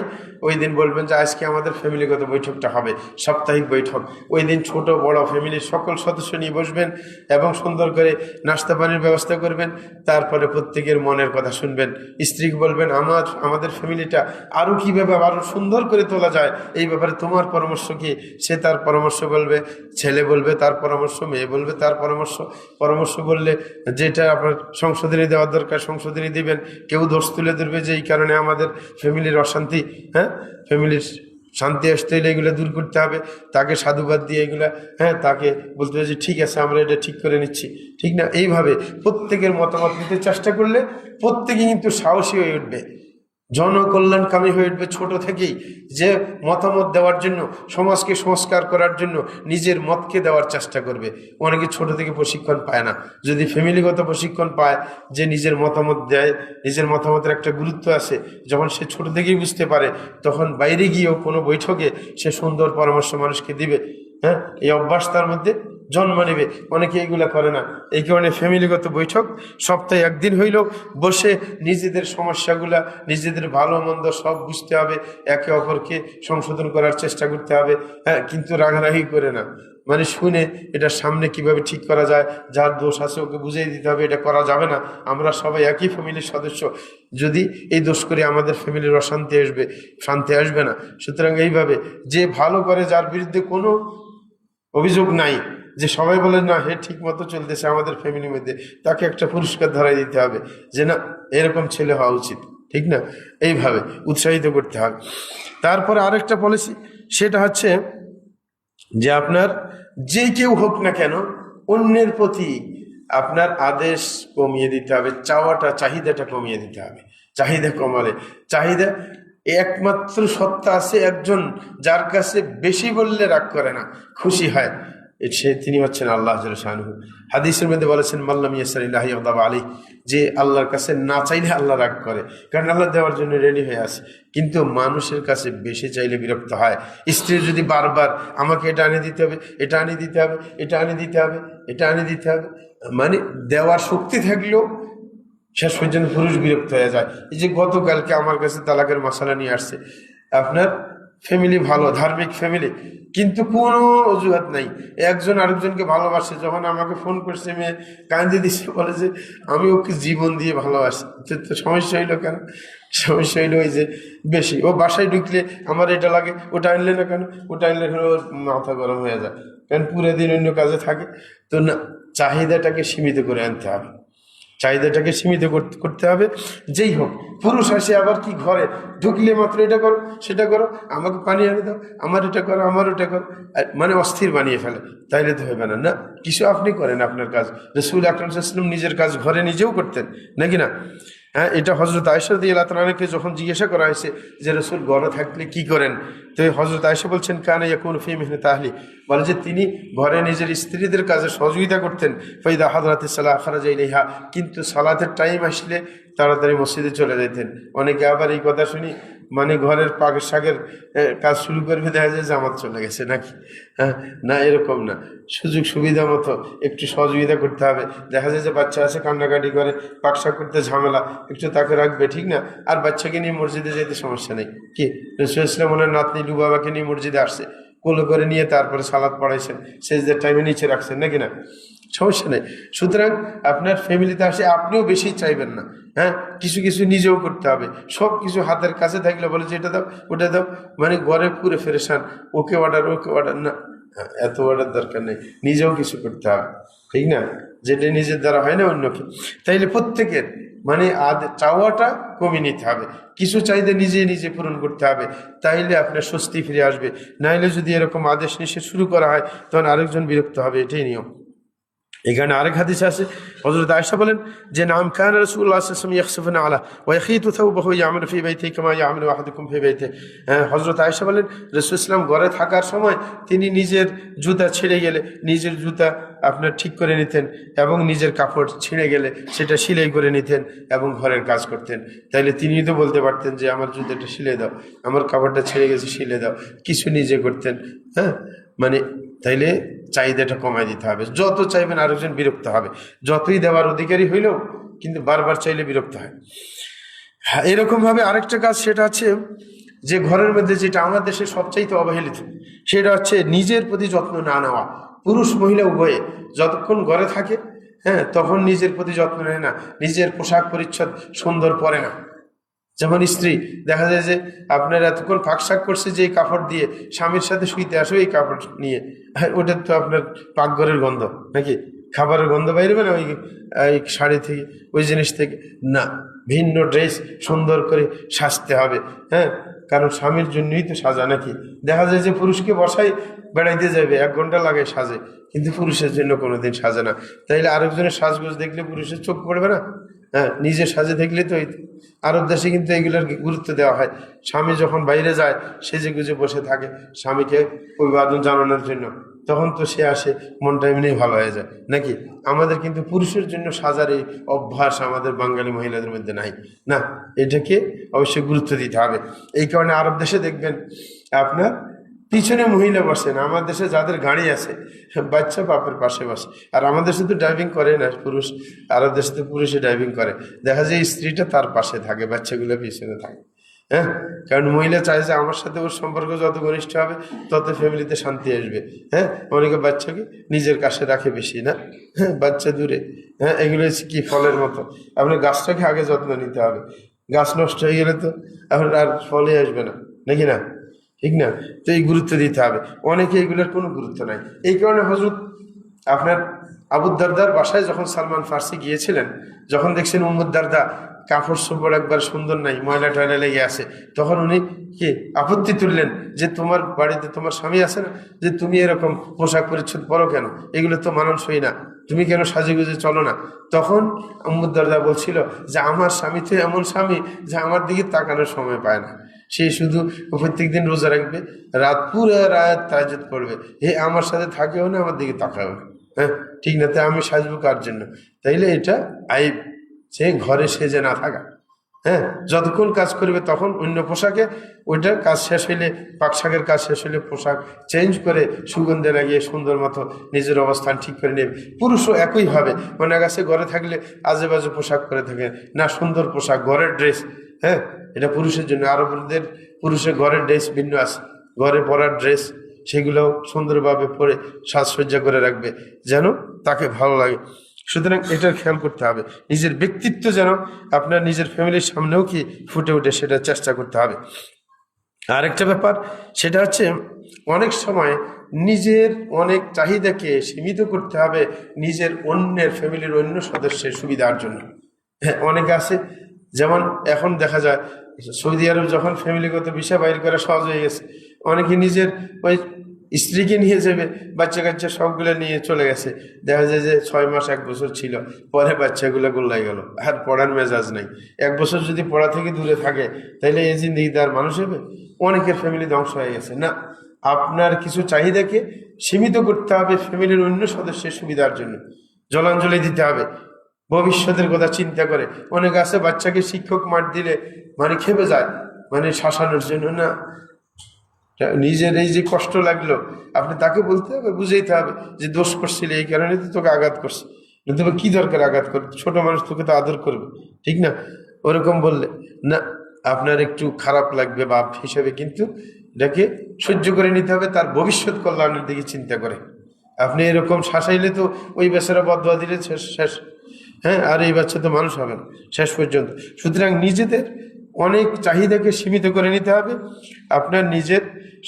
ওই দিন বলবেন যে আজকে আমাদের ফ্যামিলিগত বৈঠকটা হবে, সাপ্তাহিক বৈঠক। ওই দিন ছোট বড় ফ্যামিলির সকল সদস্য নিয়ে বসবেন এবং সুন্দর করে নাস্তা পানির ব্যবস্থা করবেন। তারপরে প্রত্যেকের মনের কথা শুনবেন, স্ত্রীকে বলবেন আমাদের ফ্যামিলিটা আরও কীভাবে আরও সুন্দর করে তোলা যায়, এই ব্যাপারে তোমার পরামর্শ কি? সে তার পরামর্শ বলবে, ছেলে বলবে তার পরামর্শ, মেয়ে বলবে তার পরামর্শ বললে যেটা আপনার সংশোধনী দেওয়ার দরকার সংশোধনী দিবেন। কেউ দোষ তুলে ধরবে যে এই কারণে আমাদের ফ্যামিলির অশান্তি, হ্যাঁ, ফ্যামিলির শান্তি আসতে হলে এগুলো দূর করতে হবে, তাকে সাধুবাদ দিয়ে এগুলা, হ্যাঁ, তাকে বলতে হবে যে ঠিক আছে আমরা এটা ঠিক করে নিচ্ছি, ঠিক না? এইভাবে প্রত্যেকের মতামত নিতে চেষ্টা করলে প্রত্যেকে কিন্তু সাহসী হয়ে উঠবে, জনকল্যাণকামী হয়ে উঠবে ছোট থেকেই, যে মতামত দেওয়ার জন্য, সমাজকে সংস্কার করার জন্য নিজের মতকে দেওয়ার চেষ্টা করবে। অনেকে ছোট থেকে প্রশিক্ষণ পায় না, যদি ফ্যামিলিগত প্রশিক্ষণ পায় যে নিজের মতামত দেয়, নিজের মতামতের একটা গুরুত্ব আছে, যখন সে ছোট থেকেই বুঝতে পারে, তখন বাইরে গিয়েও কোনো বৈঠকে সে সুন্দর পরামর্শ মানুষকে দিবে। হ্যাঁ, এই অভ্যাস তার মধ্যে জন্ম নেবে। অনেকে এগুলা করে না, এই কারণে ফ্যামিলিগত বৈঠক সপ্তাহে একদিন হইলেও বসে নিজেদের সমস্যাগুলা, নিজেদের ভালো মন্দ সব বুঝতে হবে, একে অপরকে সংশোধন করার চেষ্টা করতে হবে। হ্যাঁ, কিন্তু রাগারাগি করে না, মানে শুনে এটা সামনে কিভাবে ঠিক করা যায়, যার দোষ আছে ওকে বুঝিয়ে দিতে হবে, এটা করা যাবে না, আমরা সবাই একই ফ্যামিলির সদস্য, যদি এই দোষ করে আমাদের ফ্যামিলির অশান্তি আসবে, শান্তি আসবে না। সুতরাং এইভাবে যে ভালো করে, যার বিরুদ্ধে কোনো অভিযোগ নাই, যে সবাই বলে না হে ঠিক মতো চলতেছে আমাদের ফ্যামিলির মধ্যে, তাকে একটা পুরস্কার ধরাই দিতে হবে যে না এরকম ছেলে হওয়া উচিত, ঠিক না? এইভাবে উৎসাহিত করতে হবে। তারপরে আরেকটা পলিসি, সেটা হচ্ছে যে আপনার যে কেউ হোক না কেন অন্যের প্রতি আপনার আদেশ কমিয়ে দিতে হবে, চাহিদাটা কমিয়ে দিতে হবে। চাহিদা কমালে, চাহিদা একমাত্র সত্তা আছে একজন, যার কাছে বেশি বললে রাগ করে না, খুশি হয়, তিনি হচ্ছেন আল্লাহ জাল্লা শানুহু। হাদিসের মধ্যে বলেছেন মাল্লাম ইয়াসআলিল্লাহি ইয়াগদাব আলাইহি, যে আল্লাহর কাছে না চাইলে আল্লাহ রাগ করে, কারণ আল্লাহ দেওয়ার জন্য রেডি হয়ে আছে, কিন্তু মানুষের কাছে বেশি চাইলে বিরক্ত হয়। স্ত্রীর যদি বারবার আমাকে এটা আনে দিতে হবে, এটা আনে দিতে হবে, এটা আনে দিতে হবে, এটা আনে দিতে হবে, মানে দেওয়ার শক্তি থাকলেও শেষ পর্যন্ত পুরুষ বিরক্ত হয়ে যায়। এই যে গতকালকে আমার কাছে তালাকের মশলা নিয়ে আসছে, আপনার ফ্যামিলি ভালো, ধার্মিক ফ্যামিলি, কিন্তু কোনো অজুহাত নাই, একজন আরেকজনকে ভালোবাসে, যখন আমাকে ফোন করছে মেয়ে কাঁদে দিচ্ছে, বলে যে আমি ওকে জীবন দিয়ে ভালোবাসি। তো সমস্যা হইলো কেন? সমস্যা হইলো ওই যে বেশি, ও বাসায় ঢুকলে আমার এটা লাগে, ওটা আনলে না কেন, ওটা আনলে কেন, ওর মাথা গরম হয়ে যায়, কারণ পুরো দিন অন্য কাজে থাকে। তো না, চাহিদাটাকে সীমিত করে আনতে হবে, চাহিদাটাকে সীমিত করতে হবে। যেই হোক, পুরুষ আসে আবার কি ঘরে ঢুকলে মাত্র এটা করো সেটা করো, আমাকে পানি এনে দাও, আমার এটা করো, আমার ওটা করো, মানে অস্থির বানিয়ে ফেলে। তাইলে তো হবে না। না, কিছু আপনি করেন আপনার কাজ। রাসূল আকরাম সাল্লাল্লাহু আলাইহি ওয়াসাল্লাম নিজের কাজ ঘরে নিজেও করতেন, নাকি না? হ্যাঁ, এটা হযরত আয়েশা রাদিয়াল্লাহু তাআলাকে যখন জিজ্ঞাসা করা হয়েছে যে রাসূল ঘরে থাকলে কি করেন, তো হযরত আয়েশা বলছেন কানা ইয়াকুনু ফি মিহনাতি আহলি, বলে যে তিনি ঘরে নিজের স্ত্রীদের কাজে সহযোগিতা করতেন। ফাইদা হাদরাতিস সালাহ খারাজা ইলাইহা, কিন্তু সালাতের টাইম আসলে তাড়াতাড়ি মসজিদে চলে যেতেন। অনেকে আবার এই কথা শুনি মানে ঘরের পাকের শাকের কাজ শুরু করবে, দেখা যায় জামাত চলে গেছে নাকি। হ্যাঁ, না, এরকম না, সুযোগ সুবিধা মতো একটু সহযোগিতা করতে হবে। দেখা যায় যে বাচ্চা আছে কান্নাকাটি করে, পাক শাক করতে ঝামেলা, একটু তাকে রাখবে, ঠিক না? আর বাচ্চাকে নিয়ে মসজিদে যেতে সমস্যা নেই। কি রাসূল সাল্লাল্লাহু আলাইহি ওয়াসাল্লাম ওনার নাতনি লুবাবাকে নিয়ে মসজিদে আসছে, কোলে করে নিয়ে তারপরে সালাদ পড়াইছেন, সেজদার টাইমে নিচে রাখছেন, নাকি না? সমস্যা নেই। সুতরাং আপনার ফ্যামিলিতে আসে আপনিও বেশি চাইবেন না, হ্যাঁ, কিছু কিছু নিজেও করতে হবে। সব কিছু হাতের কাছে থাকলে বলে যে এটা দাও ওটা দাও, মানে ঘরে পুরে ফেরেশান, ওকে অর্ডার না, এত অর্ডার দরকার নেই, নিজেও কিছু করতে হবে, ঠিক না? যেটা নিজের দ্বারা হয় না অন্যকে। তাইলে প্রত্যেকের মানে চাওয়াটা কমিয়ে নিতে হবে, কিছু চাইতে নিজে নিজে পূরণ করতে হবে, তাইলে আপনার স্বস্তি ফিরে আসবে। নাইলে যদি এরকম আদেশ নিষেধ শুরু করা হয় তখন আরেকজন বিরক্ত হবে, এটাই নিয়ম। এখানে আরেক হাদিস আছে, হযরত আয়েশা বলেন যে নাম কান রাসূলুল্লাহ সাল্লাল্লাহু আলাইহি ওয়াসাল্লাম ইয়াখসিফুনা আলা ওয়া ইয়াখিতু থাওবাহু ইয়ামালু ফি বাইতিহি কামা ইয়ামালু আহাদুকুম ফি বাইতিহি। হযরত আয়েশা বলেন রাসূল সাল্লাল্লাহু আলাইহি ওয়াসাল্লাম ঘরে থাকার সময় তিনি নিজের জুতা ছিঁড়ে গেলে নিজের জুতা আপনার ঠিক করে নিতেন, এবং নিজের কাপড় ছিঁড়ে গেলে সেটা সেলাই করে নিতেন এবং ঘরের কাজ করতেন। তাইলে তিনি তো বলতে পারতেন যে আমার জুতাটা সিলে দাও, আমার কাপড়টা ছিঁড়ে গেছে সিলে দাও, কিছু নিজে করতেন। হ্যাঁ, মানে তাইলে চাহিদাটা কমাই দিতে হবে। যত চাইবেন আরেকজন বিরক্ত হবে, যতই দেওয়ার অধিকারী হইলেও কিন্তু বারবার চাইলে বিরক্ত হয়। হ্যাঁ, এরকম ভাবে আরেকটা কাজ, সেটা হচ্ছে যে ঘরের মধ্যে যেটা আমার দেশে সবচাইতে অবহেলিত, সেটা হচ্ছে নিজের প্রতি যত্ন না নেওয়া। পুরুষ মহিলা উভয়ে যতক্ষণ ঘরে থাকে, হ্যাঁ, তখন নিজের প্রতি যত্ন নেয় না, নিজের পোশাক পরিচ্ছদ সুন্দর পরে না। যেমন স্ত্রী দেখা যায় যে আপনার এতক্ষণ ফাঁকশাক করছে যে এই কাপড় দিয়ে, স্বামীর সাথে শুইতে আসো এই কাপড় নিয়ে, ওটা তো আপনার পাকঘরের গন্ধ, নাকি খাবারের গন্ধ বাইরে না ওই শাড়ি থেকে, ওই জিনিস থেকে না, ভিন্ন ড্রেস সুন্দর করে সাজতে হবে। হ্যাঁ, কারণ স্বামীর জন্যই তো সাজা, নাকি? দেখা যায় যে পুরুষকে বসাই বেড়াইতে যাবে 1 ঘন্টা লাগে সাজে, কিন্তু পুরুষের জন্য কোনোদিন সাজে না। তাইলে আরেকজনের সাজগোজ দেখলে পুরুষের চোখ পড়বে না? হ্যাঁ, নিজে সাজে দেখলে তো। আরব দেশে কিন্তু এগুলোর গুরুত্ব দেওয়া হয়। স্বামী যখন বাইরে যায় সেজে গুজে বসে থাকে স্বামীকে অভিবাদন জানানোর জন্য, তখন তো সে আসে, মনটা এমনি ভালো হয়ে যায়, নাকি? আমাদের কিন্তু পুরুষের জন্য সাজার এই অভ্যাস আমাদের বাঙালি মহিলাদের মধ্যে নাই, না, এটাকে অবশ্যই গুরুত্ব দিতে হবে। এই কারণে আরব দেশে দেখবেন আপনার পিছনে মহিলা বসে না, আমাদের দেশে যাদের গাড়ি আছে বাচ্চা বাপের পাশে বসে। আর আমাদের দেশে তো ড্রাইভিং করে না পুরুষ, আরব দেশে তো পুরুষে ড্রাইভিং করে, দেখা যায় স্ত্রীটা তার পাশে থাকে, বাচ্চাগুলো পিছনে থাকে। হ্যাঁ, কারণ মহিলা চায় যে আমার সাথে ওর সম্পর্ক যত ঘনিষ্ঠ হবে তত ফ্যামিলিতে শান্তি আসবে। হ্যাঁ, অনেকে বাচ্চাকে নিজের কাছে রাখে বেশি, না? হ্যাঁ, বাচ্চা দূরে। হ্যাঁ, এগুলো হচ্ছে কি ফলের মতো, আপনার গাছটাকে আগে যত্ন নিতে হবে, গাছ নষ্ট হয়ে গেলে তো এখন আর ফলে আসবে না, নাকি না? ঠিক না? তো এই গুরুত্ব দিতে হবে। অনেকে এগুলোর কোনো গুরুত্ব নাই। এই কারণে হযরত আপনার আবু দারদার বাসায় যখন সালমান ফার্সি গিয়েছিলেন, যখন দেখছেন উম্মু দারদা কাপড় চোপড় একবার সুন্দর নাই, ময়লা টয়লা লেগে আছে, তখন উনি কি আপত্তি তুললেন যে তোমার বাড়িতে তোমার স্বামী আছে না, যে তুমি এরকম পোশাক পরিচ্ছদ পরো কেন, এগুলো তো মানানসই না, তুমি কেন সাজে গুজে চলো না? তখন উম্মু দারদা বলছিল যে আমার স্বামী তো এমন স্বামী যে আমার দিকে তাকানোর সময় পায় না, সে শুধু প্রত্যেক দিন রোজা রাখবে, পুরো রাত তাহাজ্জুদ পড়বে, আমার সাথে থাকেও না, আমার দিকে তাকাও না। হ্যাঁ, ঠিক না? তাই আমি সাজবো কার জন্য? তাইলে এটা আইব, সে ঘরে সেজে না থাকা। হ্যাঁ, যতক্ষণ কাজ করবে তখন অন্য পোশাকে, ওইটা কাজ শেষ হইলে, পাকশাকের কাজ শেষ হইলে পোশাক চেঞ্জ করে সুগন্ধে লাগিয়ে সুন্দর মতো নিজের অবস্থান ঠিক করে নেবে। পুরুষও একইভাবে, মনে গেছে ঘরে থাকলে আজে বাজে পোশাক করে থাকে না, সুন্দর পোশাক, ঘরের ড্রেস। হ্যাঁ, এটা পুরুষের জন্য। আরবদের পুরুষের ঘরের ড্রেস ভিন্ন আছে, ঘরে পরার ড্রেস, সেগুলো সুন্দরভাবে পরে সাজসজ্জা করে রাখবে যেন তাকে ভালো লাগে। সুতরাং এটার খেয়াল করতে হবে, নিজের ব্যক্তিত্ব যেন আপনার নিজের ফ্যামিলির সামনেও কি ফুটে ওঠে, সেটা চেষ্টা করতে হবে। আরেকটা ব্যাপার, সেটা হচ্ছে অনেক সময় নিজের অনেক চাহিদাকে সীমিত করতে হবে নিজের অন্যের ফ্যামিলির অন্য সদস্যের সুবিধার জন্য। হ্যাঁ, অনেকে আছে, যেমন এখন দেখা যায় সৌদি আরব যখন ফ্যামিলিগত ভিসা বাইর করা সহজ হয়ে গেছে, অনেকে নিজের ওই স্ত্রীকে নিয়ে যাবে, বাচ্চা কাচ্চা সবগুলো নিয়ে চলে গেছে, দেখা যায় যে 6 মাস 1 বছর ছিল, পরে বাচ্চাগুলো গোল্লাই গেল, আর পড়ার মেজাজ নাই। 1 বছর যদি পড়া থেকে দূরে থাকে তাহলে এই জিন্দিগি তার মানুষ হবে? অনেকের ফ্যামিলি ধ্বংস হয়ে গেছে। না, আপনার কিছু চাহিদাকে সীমিত করতে হবে ফ্যামিলির অন্য সদস্যের সুবিধার জন্য, জলাঞ্জলি দিতে হবে ভবিষ্যতের কথা চিন্তা করে। অনেক আছে বাচ্চাকে শিক্ষক মার দিলে মানে খেপে যায়, মানে শাসানোর জন্য। না, নিজের এই যে কষ্ট লাগলো আপনি তাকে বলতে হবে, বুঝাইতে হবে যে দোষ করছিলে এই কারণে তো তোকে আঘাত করছে, কিন্তু কি দরকার আঘাত করতে, ছোট মানুষ তোকে তো আদর করবে, ঠিক না? ওরকম বললে না, আপনার একটু খারাপ লাগবে বাপ হিসেবে, কিন্তু এটাকে সহ্য করে নিতে হবে, তার ভবিষ্যৎ কল্যাণের দিকে চিন্তা করে। আপনি এরকম শাসাইলে তো ওই বেচারা বদয়া দিলে শেষ শেষ। হ্যাঁ, আর এই বাচ্চা তো মানুষ হবে না শেষ পর্যন্ত। সুতরাং নিজেদের অনেক চাহিদাকে সীমিত করে নিতে হবে, আপনার নিজের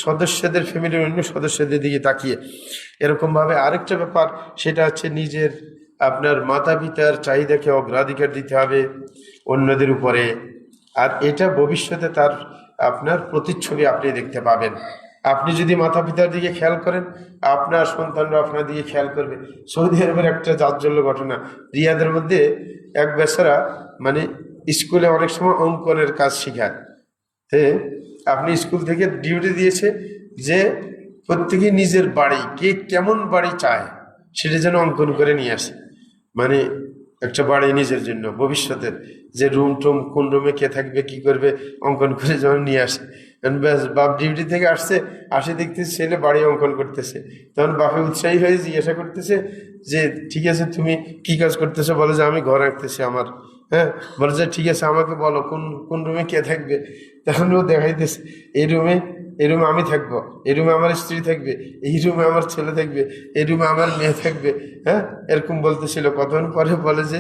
সদস্যদের, ফ্যামিলির অন্য সদস্যদের দিকে তাকিয়ে। এরকমভাবে আরেকটা ব্যাপার, সেটা হচ্ছে নিজের আপনার মাতা পিতার চাহিদাকে অগ্রাধিকার দিতে হবে অন্যদের উপরে। আর এটা ভবিষ্যতে তার আপনার প্রতিচ্ছবি আপনি দেখতে পাবেন। আপনি যদি মাতা পিতার দিকে খেয়াল করেন, আপনার সন্তানরা আপনার দিকে খেয়াল করবে। সৌদি আরবের একটা জাজ্জল্য ঘটনা, রিয়াদের মধ্যে এক বেচারা মানে স্কুলে অনেক সময় অঙ্কনের কাজ শেখায়। হ্যাঁ, আপনি স্কুল থেকে ডিউটি দিয়েছে যে প্রত্যেকে নিজের বাড়ি, কে কেমন বাড়ি চায় সেটা যেন অঙ্কন করে নিয়ে আসে। মানে একটা বাড়ি নিজের জন্য ভবিষ্যতের, যে রুম টুম, কোন রুমে কে থাকবে কি করবে অঙ্কন করে যখন নিয়ে আসে। ব্যাস, বাপ ডিউটি থেকে আসে দেখতেছে ছেলে বাড়ি অঙ্কন করতেছে, তখন বাপে উৎসাহী হয়ে জিজ্ঞাসা করতেছে যে ঠিক আছে তুমি কি কাজ করতেছো, বলে যে আমি ঘর আঁকতেছি আমার। হ্যাঁ, বলে যে ঠিক আছে আমাকে বলো কোন কোন রুমে কে থাকবে। তখন ও দেখাইতেছে এই রুমে আমি থাকবো, এই রুমে আমার স্ত্রী থাকবে, এই রুমে আমার ছেলে থাকবে, এই রুমে আমার মেয়ে থাকবে। হ্যাঁ, এরকম বলতেছিল। কতক্ষণ পরে বলে যে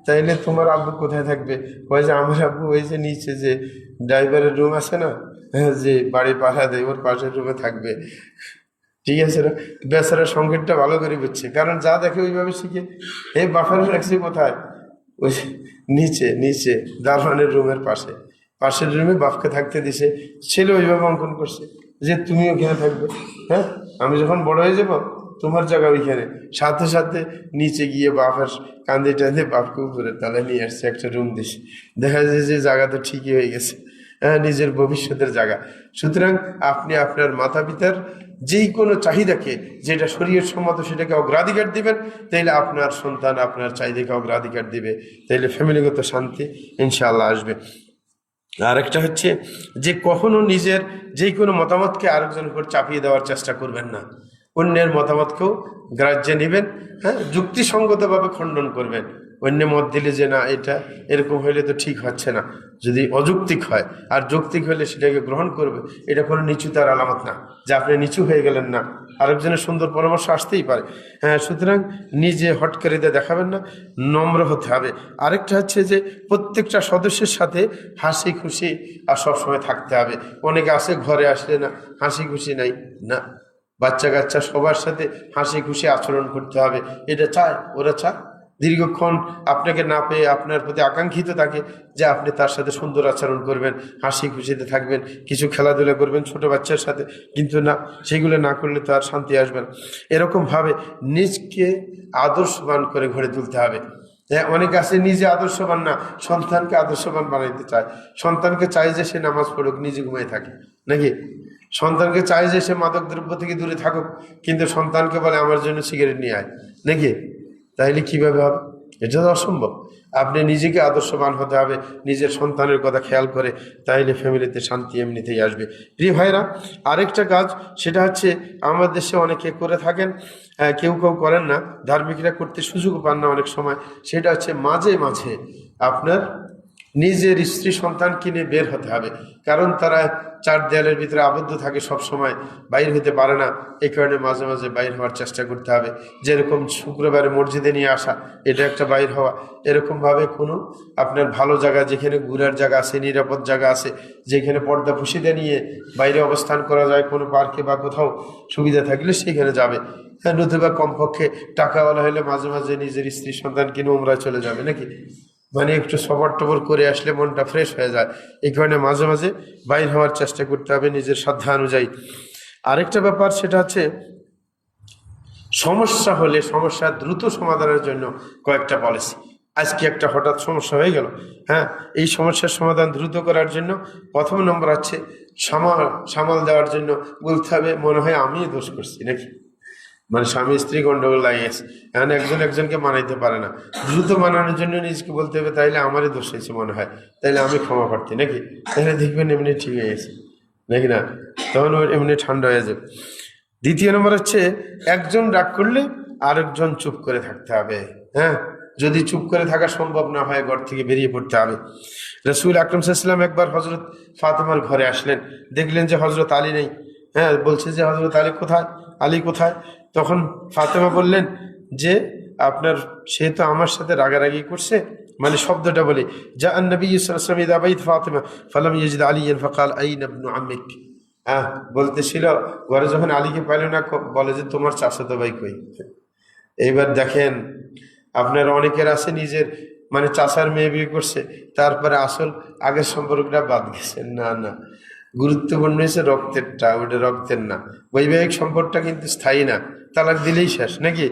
তাইলে তোমার আব্বু কোথায় থাকবে? বলে যে আমার আব্বু ওই যে নিচে যে ড্রাইভারের রুম আছে না, হ্যাঁ, যে বাড়ি পাঠা দেয় ওর পাশের রুমে থাকবে। ঠিক আছে না? বেচারা সংকেতটা ভালো করে বুঝছে, কারণ যা দেখে ওইভাবে শিখে। এই বাফার রাখছে কোথায়? ওই নিচে নিচে দারোয়ানের রুমের পাশের রুমে বাপকে থাকতে দিছে। ছেলে ওইভাবে অঙ্কন করছে যে তুমি ওখানে থাকবে। হ্যাঁ, আমি যখন বড় হয়ে যাব তোমার জায়গা ওইখানে। সাথে সাথে নিচে গিয়ে বাপের কান্দে টান্দে বাপকে উপরে তালে নিয়ে আসছে, একটা রুম দিছে। দেখা যায় যে জায়গা তো ঠিকই হয়ে গেছে। হ্যাঁ, নিজের ভবিষ্যতের জায়গা। সুতরাং আপনি আপনার মাতা পিতার যেই কোনো চাহিদাকে, যেটা শরীয়ত সম্মত, সেটাকে অগ্রাধিকার দিবেন, তাইলে আপনার সন্তান আপনার চাহিদাকে অগ্রাধিকার দিবে, তাইলে ফ্যামিলিগত শান্তি ইনশাআল্লাহ আসবে। আরেকটা হচ্ছে যে কখনো নিজের যে কোনো মতামতকে আরেকজনের উপর চাপিয়ে দেওয়ার চেষ্টা করবেন না। অন্যের মতামতকেও গ্রাহ্যে নেবেন। হ্যাঁ, যুক্তিসঙ্গতভাবে খণ্ডন করবেন। অন্য মত দিলে যে না এটা এরকম হইলে তো ঠিক হচ্ছে না, যদি অযৌক্তিক হয়, আর যৌক্তিক হলে সেটাকে গ্রহণ করবে, এটা কোনো নিচুতার আলামত না যে আপনি নিচু হয়ে গেলেন না। আরেকজনের সুন্দর পরামর্শ আসতেই পারে। হ্যাঁ, সুতরাং নিজে হটকারিতা দেখাবেন না, নম্র হতে হবে। আরেকটা হচ্ছে যে প্রত্যেকটা সদস্যের সাথে হাসি খুশি আর সবসময় থাকতে হবে। অনেকে আছে ঘরে আসলে না হাসি খুশি নাই, না, বাচ্চা কাচ্চা সবার সাথে হাসি খুশি আচরণ করতে হবে। এটা চায়, ওরা চায় দীর্ঘক্ষণ আপনাকে না পেয়ে আপনার প্রতি আকাঙ্ক্ষিত থাকে যে আপনি তার সাথে সুন্দর আচরণ করবেন, হাসি খুশিতে থাকবেন, কিছু খেলাধুলা করবেন ছোট বাচ্চার সাথে, কিন্তু না, সেগুলো না করলে তো আর শান্তি আসবে না। এরকমভাবে নিজকে আদর্শবান করে গড়ে তুলতে হবে। হ্যাঁ, অনেক আছে নিজে আদর্শবান না, সন্তানকে আদর্শবান বানাইতে চায়। সন্তানকে চাই যে সে নামাজ পড়ুক, নিজে ঘুমিয়ে থাকে নাকি? সন্তানকে চাই যে সে মাদক দ্রব্য থেকে দূরে থাকুক, কিন্তু সন্তানকে বলে আমার জন্য সিগারেট নিয়ে আয় নাকি? তাইলে কিভাবে হবে? এটা তো অসম্ভব। আপনি নিজেকে আদর্শবান হতে হবে, নিজের সন্তানের কথা খেয়াল করে, তাইলে ফ্যামিলিতে শান্তি এমনিতেই আসবে। প্রিয় ভাইরা, আরেকটা কাজ, সেটা হচ্ছে আমাদের দেশে অনেকে করে থাকেন, কেউ কেউ করেন না, ধার্মিকরা করতে সুযোগ পান না অনেক সময়। সেটা হচ্ছে মাঝে মাঝে আপনার নিজের স্ত্রী সন্তান কিনে বের হতে হবে, কারণ তারা চার দেয়ালের ভিতরে আবদ্ধ থাকে, সব সময় বাইর হতে পারে না। এই কারণে মাঝে মাঝে বাইর হওয়ার চেষ্টা করতে হবে। যেরকম শুক্রবারে মসজিদে নিয়ে আসা, এটা একটা বাইর হওয়া। এরকমভাবে কোনো আপনার ভালো জায়গা, যেখানে ঘুরার জায়গা আছে, নিরাপদ জায়গা আছে, যেখানে পর্দা পুশিদা নিয়ে বাইরে অবস্থান করা যায়, কোনো পার্কে বা কোথাও সুবিধা থাকলে সেখানে যাবে। হ্যাঁ, নতুবা কমপক্ষে টাকাওয়ালা হলে মাঝে মাঝে নিজের স্ত্রী সন্তান কিনে উমরায় চলে যাবে নাকি? মানে একটু সবর টবর করে আসলে মনটা ফ্রেশ হয়ে যায়। এই কারণে মাঝে মাঝে বাইর হওয়ার চেষ্টা করতে হবে নিজের সাধ্য অনুযায়ী। আরেকটা ব্যাপার, সেটা হচ্ছে সমস্যা হলে সমস্যা দ্রুত সমাধানের জন্য কয়েকটা পলিসি। আজকে একটা হঠাৎ সমস্যা হয়ে গেল, হ্যাঁ, এই সমস্যার সমাধান দ্রুত করার জন্য প্রথম নম্বর হচ্ছে সামাল দেওয়ার জন্য বলতে হবে মনে হয় আমি দোষ করছি নাকি। মানে স্বামী স্ত্রী গন্ডগোল লাগিয়েছে, এখন একজন একজনকে মানাইতে পারে না, দ্রুত মানানোর জন্য নিজকে বলতে হবে তাইলে আমারই দোষ হয়েছে মনে হয়, তাইলে আমি ক্ষমা প্রার্থী নাকি। তাহলে দেখবেন এমনি ঠিক হয়ে গেছে নাকি না, তখন ওর এমনি ঠান্ডা হয়ে যাবে। দ্বিতীয় নম্বর হচ্ছে একজন রাগ করলে আরেকজন চুপ করে থাকতে হবে। হ্যাঁ, যদি চুপ করে থাকা সম্ভব না হয় ঘর থেকে বেরিয়ে পড়তে হবে। রাসূল আকরাম সাল্লাল্লাহু আলাইহি ওয়াসাল্লাম একবার হযরত ফাতেমার ঘরে আসলেন, দেখলেন যে হযরত আলী নেই। হ্যাঁ, বলছে যে হযরত আলী কোথায়, আলী কোথায়? তখন ফাতেমা বললেন যে আপনার সে তো আমার সাথে রাগারাগি করছে, মানে শব্দটা বলে যা নবী সাল্লাল্লাহু আলাইহি ওয়াসাল্লাম ইযা বাইত ফাতেমা ফালাম ইয়াজিদ আলিয়ান ফাকাল আইনা ইবনু আম্মিক। হ্যাঁ, বলতেছিল ঘরে যখন আলীকে পাইল না, বলে যে তোমার চাচাতো ভাই কই। এইবার দেখেন, আপনার অনেকের আছে নিজের মানে চাচার মেয়ে বিয়ে করছে, তারপরে আসল আগের সম্পর্কটা বাদ গেছে। না না, গুরুত্বপূর্ণ হয়েছে রক্তেরটা, ওটা রক্তের না। বৈবাহিক সম্পর্কটা কিন্তু স্থায়ী না, তালাক দিলেই শেষ নাকি?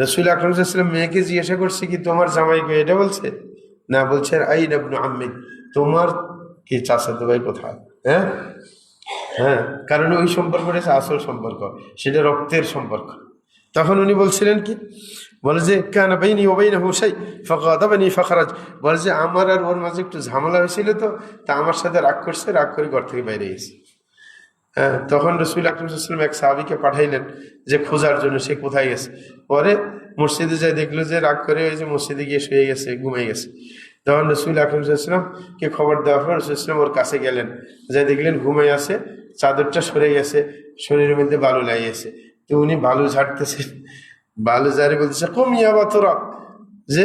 রাসূল আকরাম সাল্লাল্লাহু আলাইহি ওয়াসাল্লাম মেয়েকে জিজ্ঞাসা করছে কি তোমার জামাই কই, এটা বলছে না, বলছে আইনা ইবনু আম্মিক, তোমার কি চাচাতো ভাই কোথায়। হ্যাঁ হ্যাঁ, কারণ ওই সম্পর্কটা হচ্ছে আসল সম্পর্ক, সেটা রক্তের সম্পর্ক। তখন উনি বলছিলেন কি, বলে যে কানা বাইনি ওয়া বাইনাহু শাই ফাগাদাবানি ফাখরাজ, বলে যে আমার আর ওর মাঝে একটু ঝামেলা হয়েছিল, তো তা আমার সাথে রাগ করছে, রাগ করে ঘর থেকে বাইরে গেছে। হ্যাঁ, তখন রাসূল আকরাম সাল্লাল্লাহু আলাইহি ওয়াসাল্লাম এক সাহাবীকে পাঠাইলেন যে খোঁজার জন্য সে কোথায় গেছে। পরে মসজিদে যাই দেখলো যে রাগ করে ওই যে মসজিদে গিয়ে শুয়ে গেছে, ঘুমিয়ে গেছে। তখন রাসূল আকরাম সাল্লাল্লাহু আলাইহি ওয়াসাল্লামকে খবর দেওয়ার পর রাসূল সাল্লাল্লাহু আলাইহি ওয়াসাল্লাম ওর কাছে গেলেন, যাই দেখলেন ঘুমিয়ে আছে, চাদরটা সরে গেছে, শরীরের মধ্যে বালু লেগে গেছে। তো উনি বালু ঝাড়তেছেন, বালু ঝাড়ে বলতেছে কুম ইয়া আবু তুরাব, যে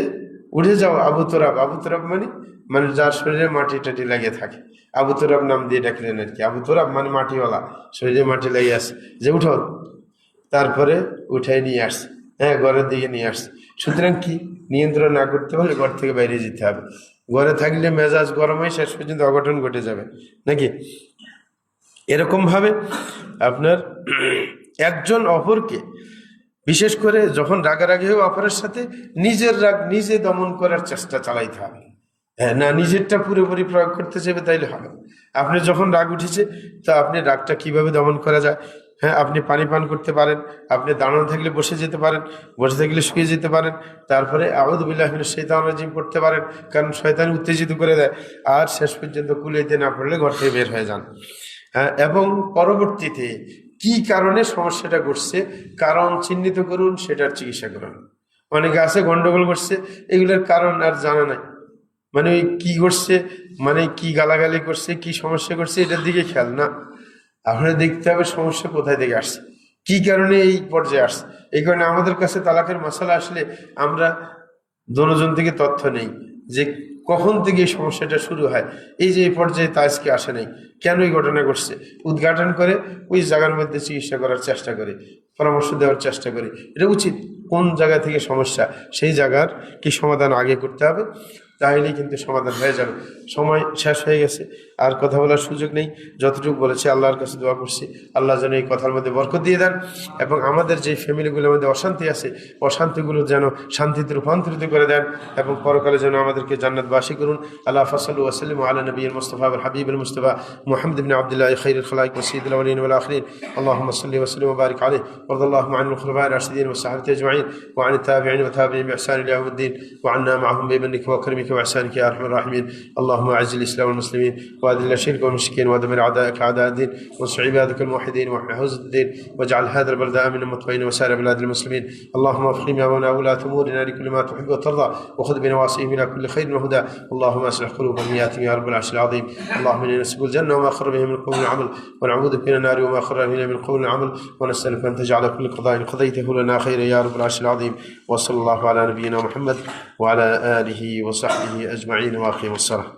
উঠে যাও আবু তুরাব। আবু তুরাব মানে মানে যার শরীরে মাটি টাটি লাগিয়ে থাকে, আবু তুরাব নাম দিয়ে ডাকলেন আর কি। আবু তুরাব মানে মাটিওয়ালা, শরীরে মাটি লাগিয়ে আসে, যে উঠো। তারপরে উঠাই নিয়ে আসছে, হ্যাঁ, ঘরের দিকে নিয়ে আসছে। সুতরাং কি, নিয়ন্ত্রণ না করতে হলে ঘর থেকে বাইরে যেতে হবে। ঘরে থাকলে মেজাজ গরম হয়ে শেষ পর্যন্ত অঘটন ঘটে যাবে নাকি? এরকম ভাবে আপনার একজন অপরকে, বিশেষ করে যখন রাগারাগি হয় অপরের সাথে, নিজের রাগ নিজে দমন করার চেষ্টা চালাইতে হবে। হ্যাঁ, না নিজেরটা পুরোপুরি প্রয়োগ করতে চাইবে তাইলে হবে। আপনি যখন রাগ উঠেছে, তা আপনি রাগটা কিভাবে দমন করা যায়? হ্যাঁ, আপনি পানি পান করতে পারেন, আপনি দাঁড়ানো থাকলে বসে যেতে পারেন, বসে থাকলে শুয়ে যেতে পারেন, তারপরে আউযু বিল্লাহি মিনাশ শাইতানির রাজিম পড়তে পারেন, কারণ শয়তান উত্তেজিত করে দেয়। আর শেষ পর্যন্ত কুলাইতে না পড়লে ঘর থেকে বের হয়ে যান। হ্যাঁ, এবং পরবর্তীতে কি কারণে সমস্যাটা ঘটছে কারণ চিহ্নিত করুন, সেটার চিকিৎসা করুন। অনেকে আছে গন্ডগোল করছে, এগুলোর কারণ আর জানা নাই, মানে ওই কি করছে, মানে কি গালাগালি করছে, কি সমস্যা করছে, এটার দিকে খেয়াল না। আপনার দেখতে হবে সমস্যা কোথায় থেকে আসছে, কি কারণে এই পর্যায়ে আসছে। এই কারণে আমাদের কাছে তালাকের মশলা আসলে আমরা দোনোজন থেকে তথ্য নেই যে কখন থেকে এই সমস্যাটা শুরু হয়। এই যে এই পর্যায়ে তা আজকে আসে নাই, কেন এই ঘটনা ঘটছে, উদ্ঘাটন করে ওই জায়গার মধ্যে চিকিৎসা করার চেষ্টা করি, পরামর্শ দেওয়ার চেষ্টা করি। এটা উচিত, কোন জায়গা থেকে সমস্যা সেই জায়গার কি সমাধান আগে করতে হবে, তাহলেই কিন্তু সমাধান হয়ে যাবে। সময় শেষ হয়ে গেছে, আর কথা বলার সুযোগ নেই। যতটুকু বলেছি আল্লাহর কাছে দোয়া করছি, আল্লাহ যেন এই কথার মধ্যে বরকত দিয়ে দেন, এবং আমাদের যে ফ্যামিলিগুলোর মধ্যে অশান্তি আছে, অশান্তিগুলো যেন শান্তিতে রূপান্তরিত করে দেন, এবং পরকালে যেন আমাদেরকে জান্নাতবাসী করুন। আল্লাহ ফাসাল্লু ওয়াসাল্লিমু আলা নবিয়্যিল মুস্তাফা ওয়াল হাবিবিল মুস্তাফা মুহাম্মদ ইবনে আব্দুল্লাহ খায়রুল খালাইক ওয়া সাইয়্যিদুল আউলিয়িন ওয়াল আখিরিন। আল্লাহুম্মা সাল্লি ওয়া সাল্লিম ওয়া বারিক আলাইহি ওয়া রাদিয়াল্লাহু আনহুল খুলাফা'ir রাশিদিন ওয়া সাহাবাতি আজমাইন ওয়া আনিত তাবি'in ওয়া তাবি'in বিihsan ইলা ইয়াউমিদ্দিন ওয়া আন্না মা'হুম বিমান্নিকা ওয়া কারমিকা ওয়া ihsanika ya arhamar rahimin. اللهم أعز الإسلام والمسلمين وأذل الشرك والمشركين ودمر أعداءك أعداء الدين وانصر عبادك الموحدين واحمي حوزة الدين واجعل هذا البلد آمنا مطمئنا وسائر بلاد المسلمين. اللهم وفق إمامنا وولاة أمورنا لكل ما تحب وترضى وخذ بنواصيهم إلى كل خير وهدى. اللهم أصلح قلوبهم ونياتهم يا رب العرش العظيم. اللهم إنا نسألك الجنة وما قرب به من قول وعمل ونعوذ بك من النار وما قرب به من قول وعمل ونسألك أن تجعل كل قضاء قضيته لنا خيرا يا رب العرش العظيم. وصلى الله على نبينا محمد وعلى آله وصحبه أجمعين وأقيموا الصلاة.